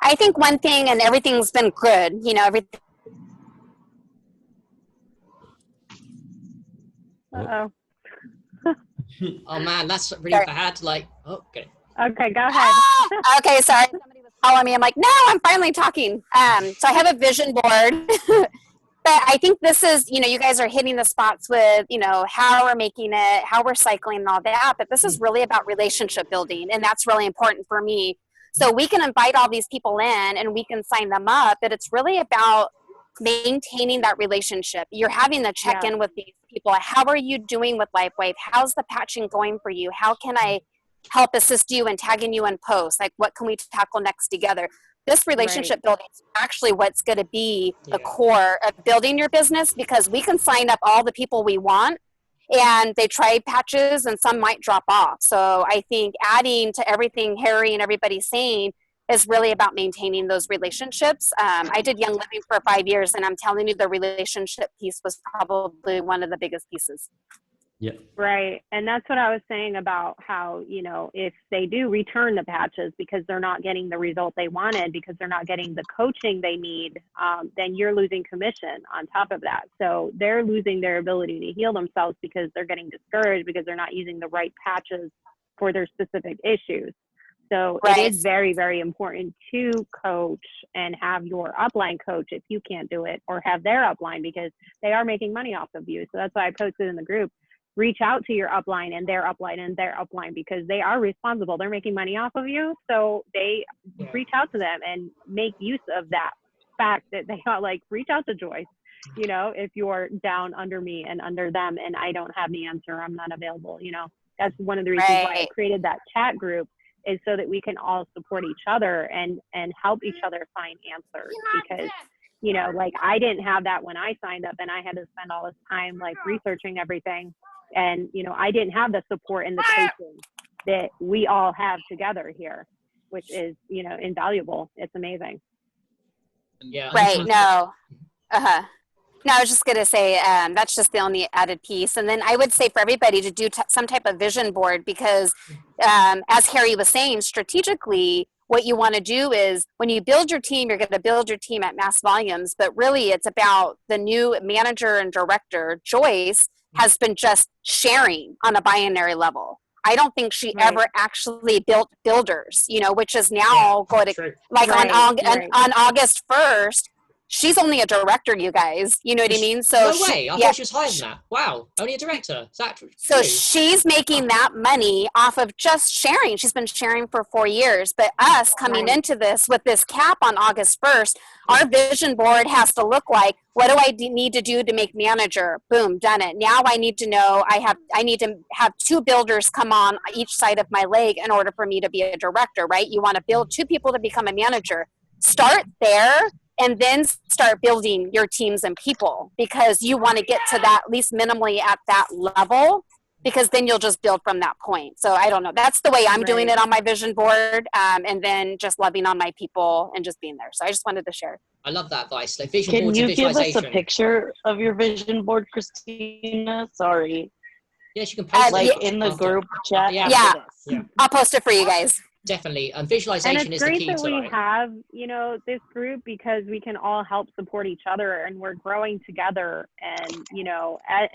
I think one thing, and everything's been good, you know, everything. Uh-oh. Oh man, that's really bad. Like, oh, okay. Okay, go ahead. Okay, sorry. Somebody was calling me. I'm like, no, I'm finally talking. So I have a vision board. But I think this is, you know, you guys are hitting the spots with, you know, how we're making it, how we're cycling and all that. But this is really about relationship building. And that's really important for me. So we can invite all these people in and we can sign them up. But it's really about maintaining that relationship. You're having to check in with these people. How are you doing with Lifewave? How's the patching going for you? How can I help assist you and tagging you in posts? Like, what can we tackle next together? This relationship building is actually what's going to be the core of building your business, because we can sign up all the people we want and they try patches and some might drop off. So I think adding to everything Harry and everybody's saying is really about maintaining those relationships. I did Young Living for 5 years, and I'm telling you the relationship piece was probably one of the biggest pieces. Yeah. Right. And that's what I was saying about how, you know, if they do return the patches because they're not getting the result they wanted, because they're not getting the coaching they need, then you're losing commission on top of that. So they're losing their ability to heal themselves because they're getting discouraged because they're not using the right patches for their specific issues. So it is very, very important to coach and have your upline coach if you can't do it, or have their upline, because they are making money off of you. So that's why I posted in the group. Reach out to your upline and their upline and their upline, because they are responsible. They're making money off of you. So they reach out to them and make use of that fact that they are like, reach out to Joyce, you know, if you're down under me and under them and I don't have the answer, I'm not available. You know, that's one of the reasons why I created that chat group, is so that we can all support each other and help each other find answers. Because, you know, like I didn't have that when I signed up, and I had to spend all this time like researching everything. And, you know, I didn't have the support and the coaching that we all have together here, which is, you know, invaluable. It's amazing. Yeah. Right. No. No, I was just going to say that's just the only added piece. And then I would say for everybody to do some type of vision board because, as Harry was saying, strategically, what you want to do is when you build your team, you're going to build your team at mass volumes. But really, it's about the new manager and director, Joyce, has been just sharing on a binary level. I don't think she ever actually built builders, which is now going to, like on August 1st, she's only a director, you guys. You know what I mean? So no way. I thought she was higher than that. Wow. Only a director. Is that true? So she's making that money off of just sharing. She's been sharing for 4 years. But us coming into this with this cap on August 1st, our vision board has to look like, what do I need to do to make manager? Boom, done it. Now I need to know I need to have 2 builders come on each side of my leg in order for me to be a director, right? You want to build 2 people to become a manager. Start there. And then start building your teams and people because you want to get to that at least minimally at that level because then you'll just build from that point. So I don't know. That's the way I'm doing it on my vision board and then just loving on my people and just being there. So I just wanted to share. I love that advice. Like vision Can boards you and give us visualization. a picture of your vision board, Christina? Sorry. Yes, you can post it in the group chat. Yeah. I'll post it for you guys. Definitely. Visualization is the key to it. And it's great that we have, this group because we can all help support each other and we're growing together. And,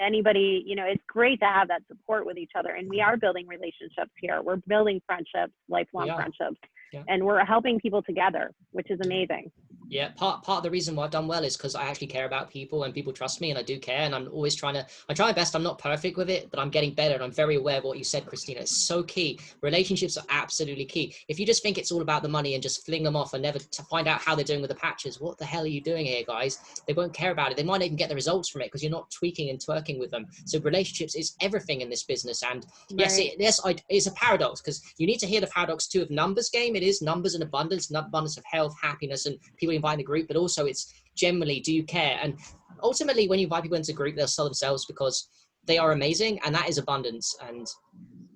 anybody, it's great to have that support with each other. And we are building relationships here. We're building friendships, lifelong friendships. Yeah. And we're helping people together, which is amazing. Yeah, part of the reason why I've done well is because I actually care about people and people trust me and I do care and I'm always I try my best. I'm not perfect with it, but I'm getting better and I'm very aware of what you said, Christina. It's so key. Relationships are absolutely key. If you just think it's all about the money and just fling them off and never to find out how they're doing with the patches, what the hell are you doing here, guys? They won't care about it. They might not even get the results from it because you're not tweaking and twerking with them. So relationships is everything in this business. And yes, it's a paradox because you need to hear the paradox too of numbers game. It is numbers and abundance of health, happiness, and people invite in the group, but also it's generally, do you care? And ultimately when you invite people into a group, they'll sell themselves because they are amazing, and that is abundance. And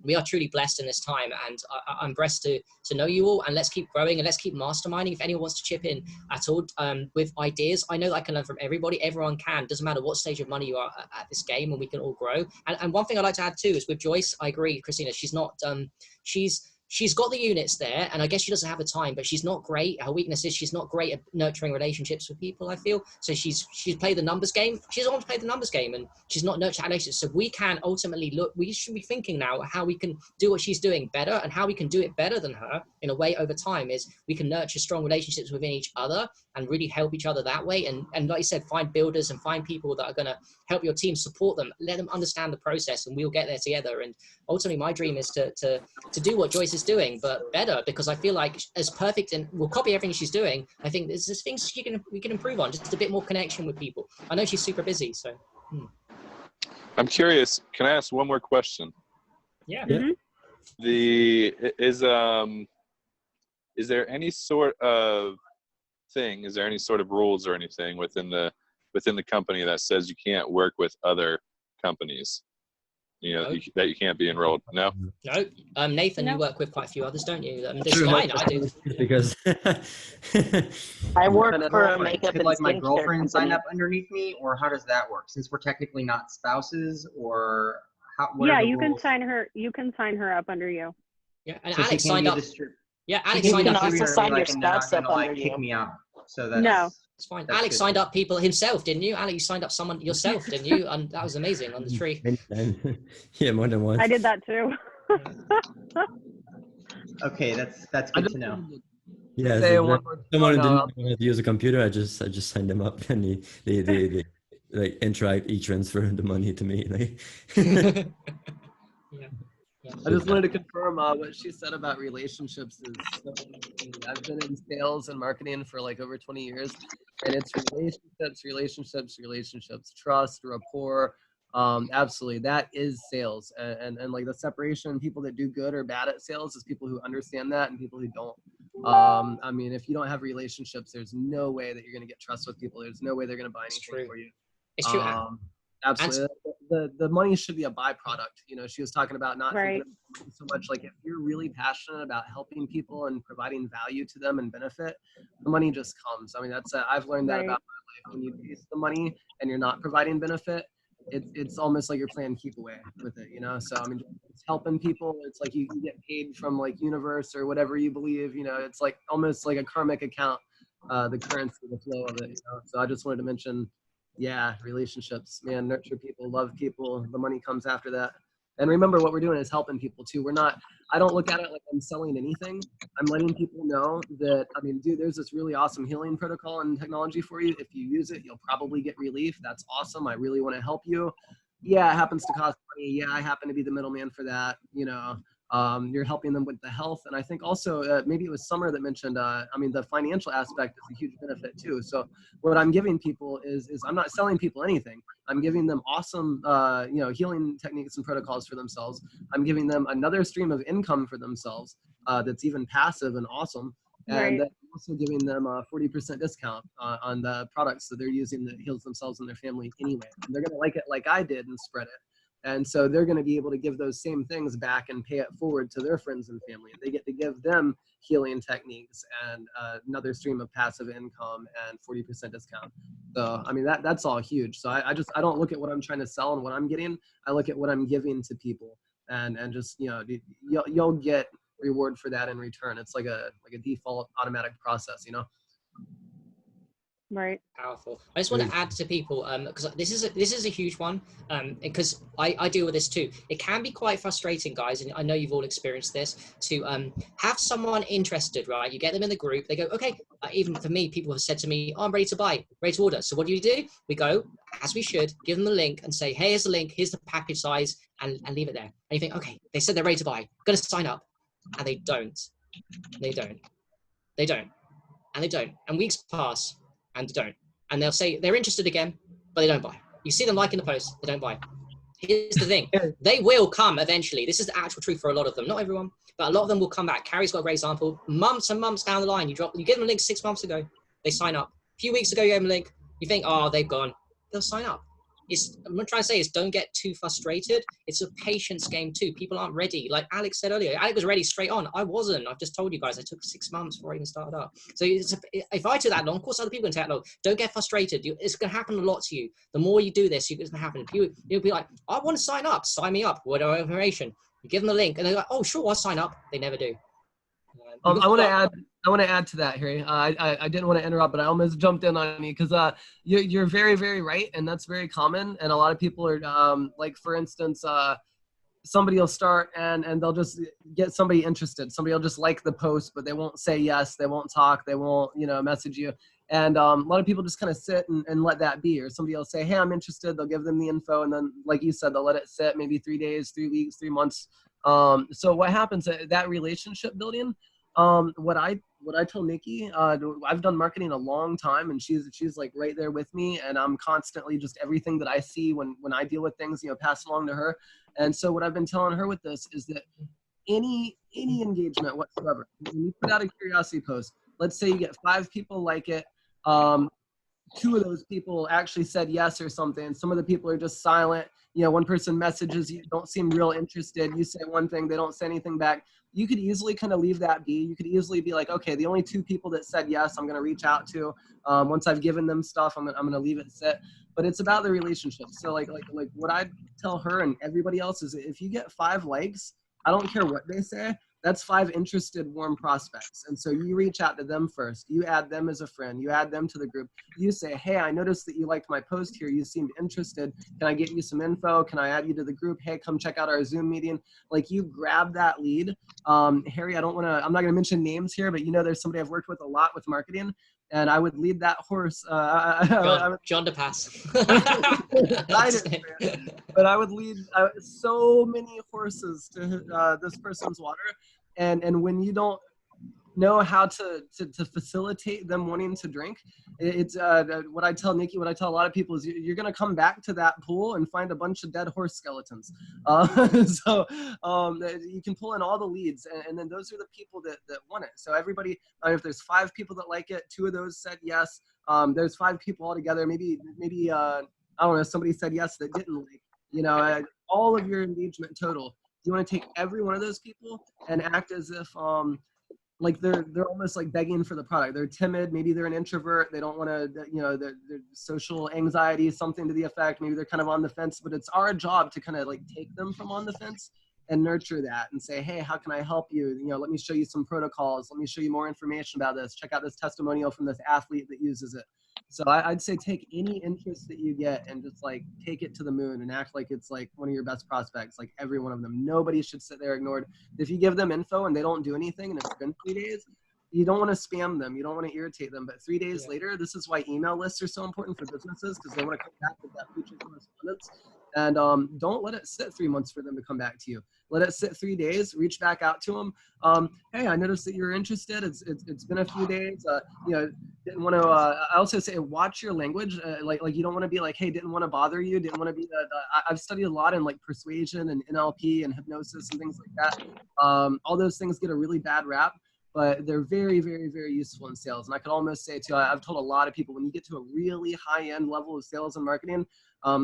we are truly blessed in this time, and I'm blessed to know you all, and let's keep growing and let's keep masterminding. If anyone wants to chip in at all with ideas, I know that I can learn from everybody. Everyone can, doesn't matter what stage of money you are at this game, and we can all grow. And one thing I'd like to add too is with Joyce, I agree, Christina, she's not she's got the units there, and I guess she doesn't have the time, but she's not great. Her weakness is she's not great at nurturing relationships with people, I feel. So she's played the numbers game. She's always played the numbers game, and she's not nurtured relationships. So we can ultimately we should be thinking now how we can do what she's doing better, and how we can do it better than her in a way over time is we can nurture strong relationships within each other and really help each other that way. And like you said, find builders and find people that are going to help your team, support them, let them understand the process, and we'll get there together. And ultimately my dream is to do what Joyce is doing, but better, because I feel like as perfect, and we'll copy everything she's doing. I think there's things we can improve on, just a bit more connection with people. I know she's super busy, so. I'm curious, can I ask one more question? Yeah. Mm-hmm. Is there any sort of thing, is there any sort of rules or anything within the company that says you can't work with other companies? That you can't be enrolled? No? No. Nathan, you work with quite a few others, don't you? There's mine, I do. Because I work for a makeup and my skincare girlfriend sign company. up underneath me, or how does that work? Since we're technically not spouses, or how? Yeah, you can sign her. You can sign her up under you. Yeah, and So Alex signed up. Yeah, Alex signed can up. also sign your spouse up under kick you. me out. So that's, No. It's fine. That's Alex good. signed up people himself, didn't you? Alex, you signed up someone yourself, didn't you? And that was amazing on the tree. Yeah, more than once. I did that too. Okay, that's good to know. Yeah, Say so one more someone who time. didn't know how to use a computer, I just signed them up, and they like interact, transfer the money to me. Like. I just wanted to confirm what she said about relationships is so key. I've been in sales and marketing for like over 20 years, and it's relationships, trust, rapport. Absolutely, that is sales, and like the separation, people that do good or bad at sales is people who understand that and people who don't. I mean, if you don't have relationships, there's no way that you're going to get trust with people. There's no way they're going to buy anything for you. It's true. Absolutely. The money should be a byproduct. She was talking about not thinking of so much like if you're really passionate about helping people and providing value to them and benefit, the money just comes. I mean, I've learned that about my life. When you chase the money and you're not providing benefit, it's almost like you're playing keep away with it, you know? So, I mean, it's helping people. It's like you get paid from like Youniverse or whatever you believe, you know, it's like almost like a karmic account, the currency, the flow of it, you know? So I just wanted to mention, yeah, relationships, man, nurture people, love people, the money comes after that. And remember, what we're doing is helping people too. I don't look at it like I'm selling anything. I'm letting people know that, I mean, dude, there's this really awesome healing protocol and technology for you. If you use it, you'll probably get relief. That's awesome. I really want to help you. Yeah, it happens to cost money. Yeah, I happen to be the middleman for that. You know, you're helping them with the health. And I think also, maybe it was Summer that mentioned, I mean, the financial aspect is a huge benefit too. So what I'm giving people is I'm not selling people anything. I'm giving them awesome, you know, healing techniques and protocols for themselves. I'm giving them another stream of income for themselves that's even passive and awesome. And then also giving them a 40% discount on the products that they're using that heals themselves and their family anyway. And they're going to like it like I did and spread it. And so they're going to be able to give those same things back and pay it forward to their friends and family. They get to give them healing techniques and another stream of passive income and 40% discount. So, I mean, that's all huge. So I don't look at what I'm trying to sell and what I'm getting. I look at what I'm giving to people and just, you know, you'll get reward for that in return. It's like a default automatic process, you know? Right. Powerful. I just want to add to people, because this is a huge one, because I deal with this too. It can be quite frustrating, guys, and I know you've all experienced this, to have someone interested, right? You get them in the group, they go, okay, even for me, people have said to me, oh, I'm ready to buy, ready to order. So what do? We go, as we should, give them the link and say, hey, here's the link, here's the package size, and leave it there. And you think, okay, they said they're ready to buy, gonna sign up, and they don't. They don't. They don't. And they don't. And weeks pass, and don't. And they'll say they're interested again, but they don't buy. You see them liking the post, they don't buy. Here's the thing. They will come eventually. This is the actual truth for a lot of them. Not everyone, but a lot of them will come back. Carrie's got a great example. Months and months down the line, you give them a link 6 months ago, they sign up. A few weeks ago, you gave them a link. You think, oh, they've gone. They'll sign up. I'm trying to say is don't get too frustrated. It's a patience game too. People aren't ready. Like Alex said earlier, Alex was ready straight on. I wasn't. I've just told you guys I took 6 months before I even started up. So if I took that long, of course other people can take that long. Don't get frustrated. It's going to happen a lot to you. The more you do this, it's going to happen. You'll be like, I want to sign up. Sign me up. Whatever information. You give them the link and they're like, oh, sure, I'll sign up. They never do. I want to add to that, Harry. I didn't want to interrupt, but I almost jumped in on you because you're very, very right, and that's very common. And a lot of people are like, for instance, somebody will start and they'll just get somebody interested. Somebody will just like the post, but they won't say yes. They won't talk. They won't, you know, message you. And a lot of people just kind of sit and let that be. Or somebody will say, hey, I'm interested. They'll give them the info, and then, like you said, they'll let it sit maybe 3 days, 3 weeks, 3 months. So what happens? That relationship building. What I told Nikki, I've done marketing a long time, and she's like right there with me, and I'm constantly just everything that I see when I deal with things, you know, pass along to her. And so what I've been telling her with this is that any engagement whatsoever, when you put out a curiosity post, let's say you get 5 people like it, 2 of those people actually said yes or something. Some of the people are just silent. You know, one person messages you, don't seem real interested. You say one thing, they don't say anything back. You could easily kind of leave that be. You could easily be like, okay, the only 2 people that said yes, I'm going to reach out to. Once I've given them stuff, I'm going to leave it sit. But it's about the relationship. So like what I tell her and everybody else is, if you get 5 likes, I don't care what they say. That's 5 interested, warm prospects. And so you reach out to them first. You add them as a friend. You add them to the group. You say, hey, I noticed that you liked my post here. You seemed interested. Can I get you some info? Can I add you to the group? Hey, come check out our Zoom meeting. Like, you grab that lead. Harry, I'm not going to mention names here, but you know, there's somebody I've worked with a lot with marketing. And I would lead that horse. John DePass. But I would lead so many horses to this person's water. And when you don't know how to facilitate them wanting to drink, it's what I tell Nikki, what I tell a lot of people is you're going to come back to that pool and find a bunch of dead horse skeletons. So you can pull in all the leads, and then those are the people that want it. So everybody, if there's 5 people that like it, 2 of those said yes. There's 5 people altogether. Maybe I don't know, somebody said yes that didn't like. You know, all of your engagement total. You want to take every one of those people and act as if like they're almost like begging for the product. They're timid. Maybe they're an introvert. They don't want to, you know, their social anxiety, something to the effect. Maybe they're kind of on the fence, but it's our job to kind of like take them from on the fence and nurture that and say, hey, how can I help you? You know, let me show you some protocols. Let me show you more information about this. Check out this testimonial from this athlete that uses it. So I'd say take any interest that you get and just like take it to the moon and act like it's like one of your best prospects, like every one of them. Nobody should sit there ignored. If you give them info and they don't do anything and it's been 3 days, you don't want to spam them. You don't want to irritate them. But 3 days later, this is why email lists are so important for businesses, because they want to come back with that future correspondence. And don't let it sit 3 months for them to come back to you. Let it sit 3 days. Reach back out to them. Hey, I noticed that you're interested. It's been a few days. You know, didn't want to. I also say watch your language. Like you don't want to be like, hey, didn't want to bother you. Didn't want to be I've studied a lot in like persuasion and NLP and hypnosis and things like that. All those things get a really bad rap, but they're very, very, very useful in sales. And I could almost say too, I've told a lot of people, when you get to a really high-end level of sales and marketing,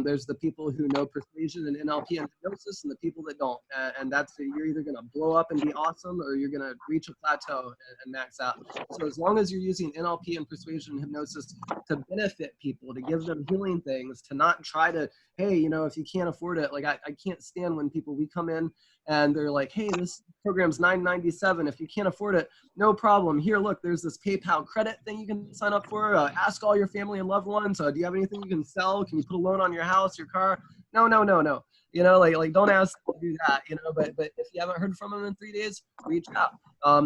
there's the people who know persuasion and NLP and hypnosis and the people that don't. And that's, you're either going to blow up and be awesome, or you're going to reach a plateau and max out. So as long as you're using NLP and persuasion and hypnosis to benefit people, to give them healing things, to not try to, hey, you know, if you can't afford it, like I can't stand when we come in and they're like, hey, this program's $9.97. If you can't afford it, no problem. Here, look, there's this PayPal credit thing you can sign up for. Ask all your family and loved ones. Do you have anything you can sell? Can you put a loan on your house, your car? No. You know, like don't ask to do that, you know, but if you haven't heard from them in 3 days, reach out.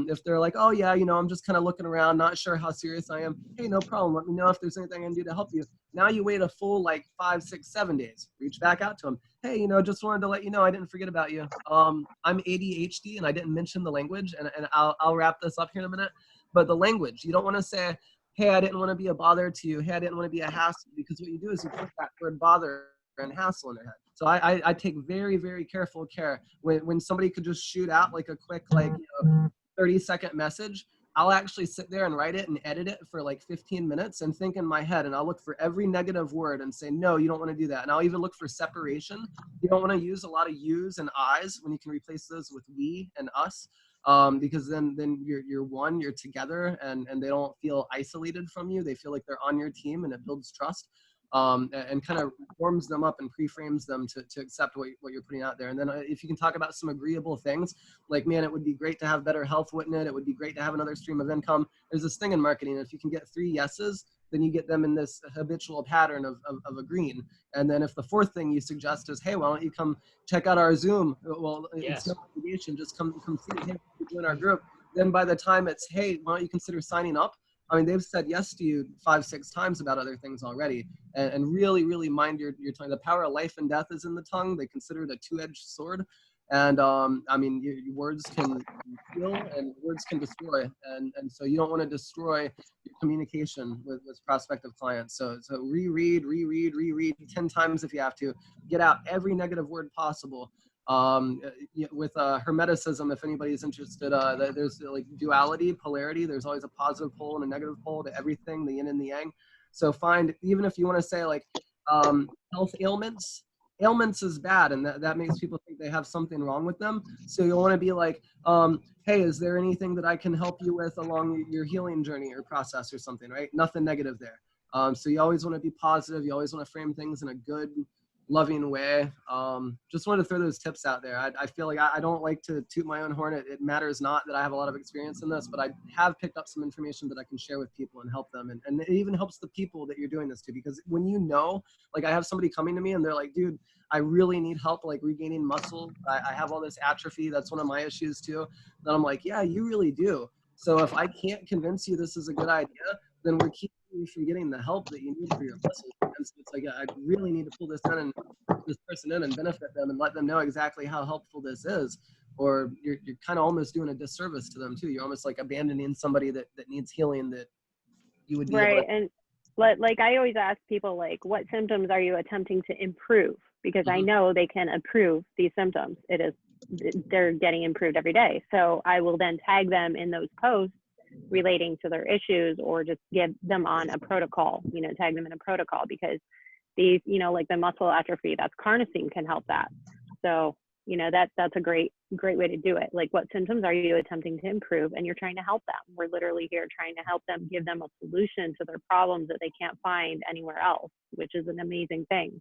If they're like, oh yeah, you know, I'm just kind of looking around, not sure how serious I am. Hey, no problem. Let me know if there's anything I can do to help you. Now you wait a full like 5, 6, 7 days. Reach back out to them. Hey, you know, just wanted to let you know I didn't forget about you. I'm ADHD and I didn't mention the language, and I'll wrap this up here in a minute. But the language, you don't want to say, hey, I didn't want to be a bother to you. Hey, I didn't want to be a hassle, because what you do is you put that word bother and hassle in their head. So I take very, very careful care. When somebody could just shoot out like a quick, like, you know, 30-second message, I'll actually sit there and write it and edit it for like 15 minutes and think in my head, and I'll look for every negative word and say, no, you don't want to do that. And I'll even look for separation. You don't want to use a lot of yous and I's when you can replace those with we and us. Because then you're one, you're together, and they don't feel isolated from you. They feel like they're on your team, and it builds trust. And kind of warms them up and pre-frames them to accept what you're putting out there. And then if you can talk about some agreeable things, like, man, it would be great to have better health, wouldn't it? It would be great to have another stream of income. There's this thing in marketing, if you can get 3 yeses, then you get them in this habitual pattern of agreeing. And then if the 4th thing you suggest is, hey, why don't you come check out our Zoom? Well, it's no obligation, just come see it, hey, join our group. Then by the time it's, hey, why don't you consider signing up? I mean, they've said yes to you 5, 6 times about other things already. And really, really mind your tongue. The power of life and death is in the tongue. They consider it a 2-edged sword. And I mean, your words can heal and words can destroy. And so you don't want to destroy your communication with prospective clients. So reread 10 times if you have to. Get out every negative word possible. With Hermeticism, if anybody's interested, there's like duality, polarity. There's always a positive pole and a negative pole to everything, the yin and the yang. So find, even if you want to say like health ailments is bad, and that makes people think they have something wrong with them. So you'll want to be like, hey, is there anything that I can help you with along your healing journey or process or something, right? Nothing negative there. So you always want to be positive. You always want to frame things in a good, loving way. Just wanted to throw those tips out there. I feel like I don't like to toot my own horn. It matters not that I have a lot of experience in this, but I have picked up some information that I can share with people and help them. And it even helps the people that you're doing this to, because when you know, like I have somebody coming to me and they're like, dude, I really need help like regaining muscle. I have all this atrophy. That's one of my issues too. Then I'm like, yeah, you really do. So if I can't convince you this is a good idea, then we're keeping you from getting the help that you need for your muscles. And so it's like, I really need to pull this in and this person in and benefit them and let them know exactly how helpful this is. Or you're kind of almost doing a disservice to them too. You're almost like abandoning somebody that needs healing that you would be able to. And like I always ask people, like, what symptoms are you attempting to improve? Because I know they can improve these symptoms. They're getting improved every day. So I will then tag them in those posts relating to their issues, or just give them on a protocol, tag them in a protocol, because these, like the muscle atrophy, that's carnosine can help that. So you know, that's a great way to do it. Like, what symptoms are you attempting to improve? And you're trying to help them. We're literally here trying to help them, give them a solution to their problems that they can't find anywhere else, which is an amazing thing.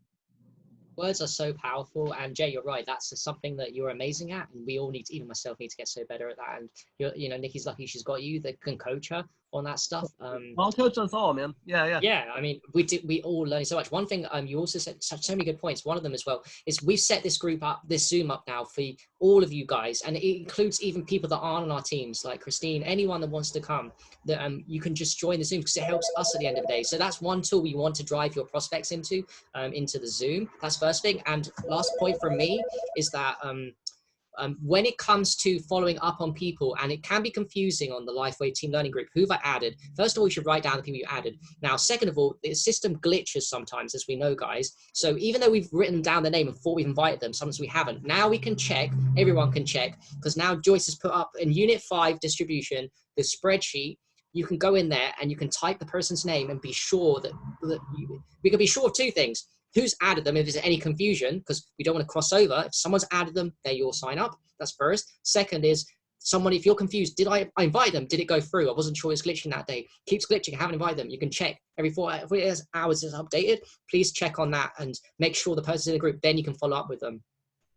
Words are so powerful, and Jay, you're right. That's something that you're amazing at, and we all need to, even myself, need to get so better at that. And you know, Nikki's lucky she's got you that can coach her on that stuff. I'll coach us all, man. Yeah. Yeah, I mean, we all learn so much. One thing you also said so many good points. One of them as well is we've set this group up, this Zoom up now for all of you guys, and it includes even people that aren't on our teams, like Christine, anyone that wants to come. That you can just join the Zoom because it helps us at the end of the day. So that's one tool we want to drive your prospects into the Zoom. That's first thing. And last point from me is that when it comes to following up on people, and it can be confusing on the Lifewave Team Learning Group, who have I added? First of all, you should write down the people you added. Now, second of all, the system glitches sometimes, as we know, guys. So even though we've written down the name before we've invited them, sometimes we haven't. Now we can check, everyone can check, because now Joyce has put up in Unit 5 distribution, the spreadsheet. You can go in there and you can type the person's name and be sure that we can be sure of two things. Who's added them, if there's any confusion, because we don't want to cross over. If someone's added them, they're your sign up. That's first. Second is someone, if you're confused, did I invite them? Did it go through? I wasn't sure it was glitching that day. Keeps glitching. I haven't invited them. You can check every 4 hours is updated. Please check on that and make sure the person's in the group. Then you can follow up with them.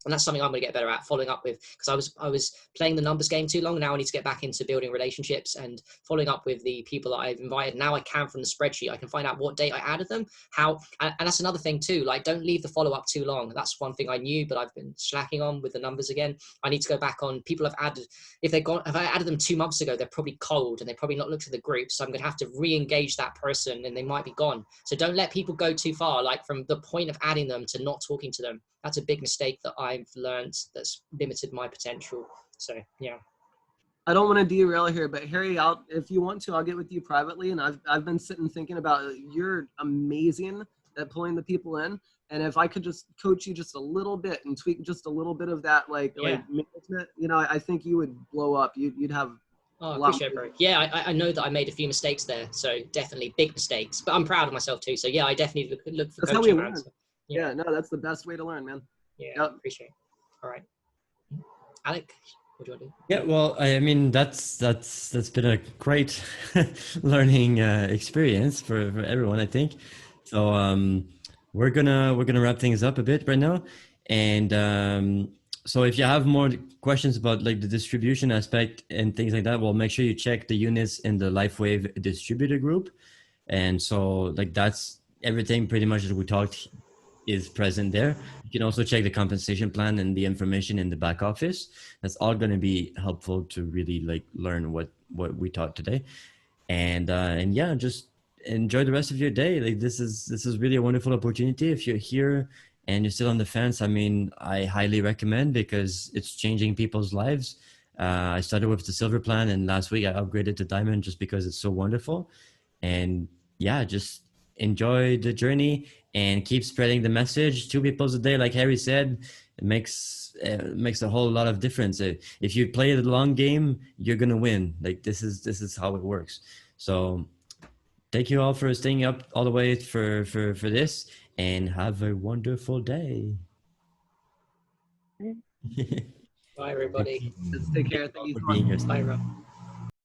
And that's something I'm going to get better at, following up with, because I was playing the numbers game too long. Now I need to get back into building relationships and following up with the people that I've invited. Now I can, from the spreadsheet, I can find out what date I added them, how, and that's another thing too. Like, don't leave the follow up too long. That's one thing I knew, but I've been slacking on with the numbers again. I need to go back on people I've added. If I added them 2 months ago, they're probably cold and they probably not looked at the group. So I'm going to have to re-engage that person and they might be gone. So don't let people go too far, like from the point of adding them to not talking to them. That's a big mistake that I've learned that's limited my potential. So, yeah. I don't want to derail here, but Harry, if you want to, I'll get with you privately. And I've been sitting thinking about it. You're amazing at pulling the people in. And if I could just coach you just a little bit and tweak just a little bit of that, like management, you know, I think you would blow up. You'd have. Oh, I appreciate it, bro. Yeah, I know that I made a few mistakes there. So definitely big mistakes, but I'm proud of myself too. So yeah, I definitely look for that's coaching. How we learn. Yeah, no, that's the best way to learn, man. Yeah, yep. Appreciate it. All right. Alec, what do you want to do? Yeah, well, I mean, that's been a great learning experience for everyone, I think. So we're gonna wrap things up a bit right now, and so if you have more questions about like the distribution aspect and things like that, well, make sure you check the units in the Lifewave distributor group, and so like that's everything pretty much that we talked is present there. You can also check the compensation plan and the information in the back office. That's all going to be helpful to really like learn what we taught today. And yeah, just enjoy the rest of your day. Like this is really a wonderful opportunity. If you're here and you're still on the fence, I mean, I highly recommend, because it's changing people's lives. I started with the silver plan, and last week I upgraded to diamond just because it's so wonderful. And yeah, just enjoy the journey and keep spreading the message. 2 people a day, like Harry said, it makes a whole lot of difference. If you play the long game, you're gonna win. Like this is how it works. So thank you all for staying up all the way for this, and have a wonderful day. Bye everybody. Let's take care. Thank you for being here. Bye, Rob.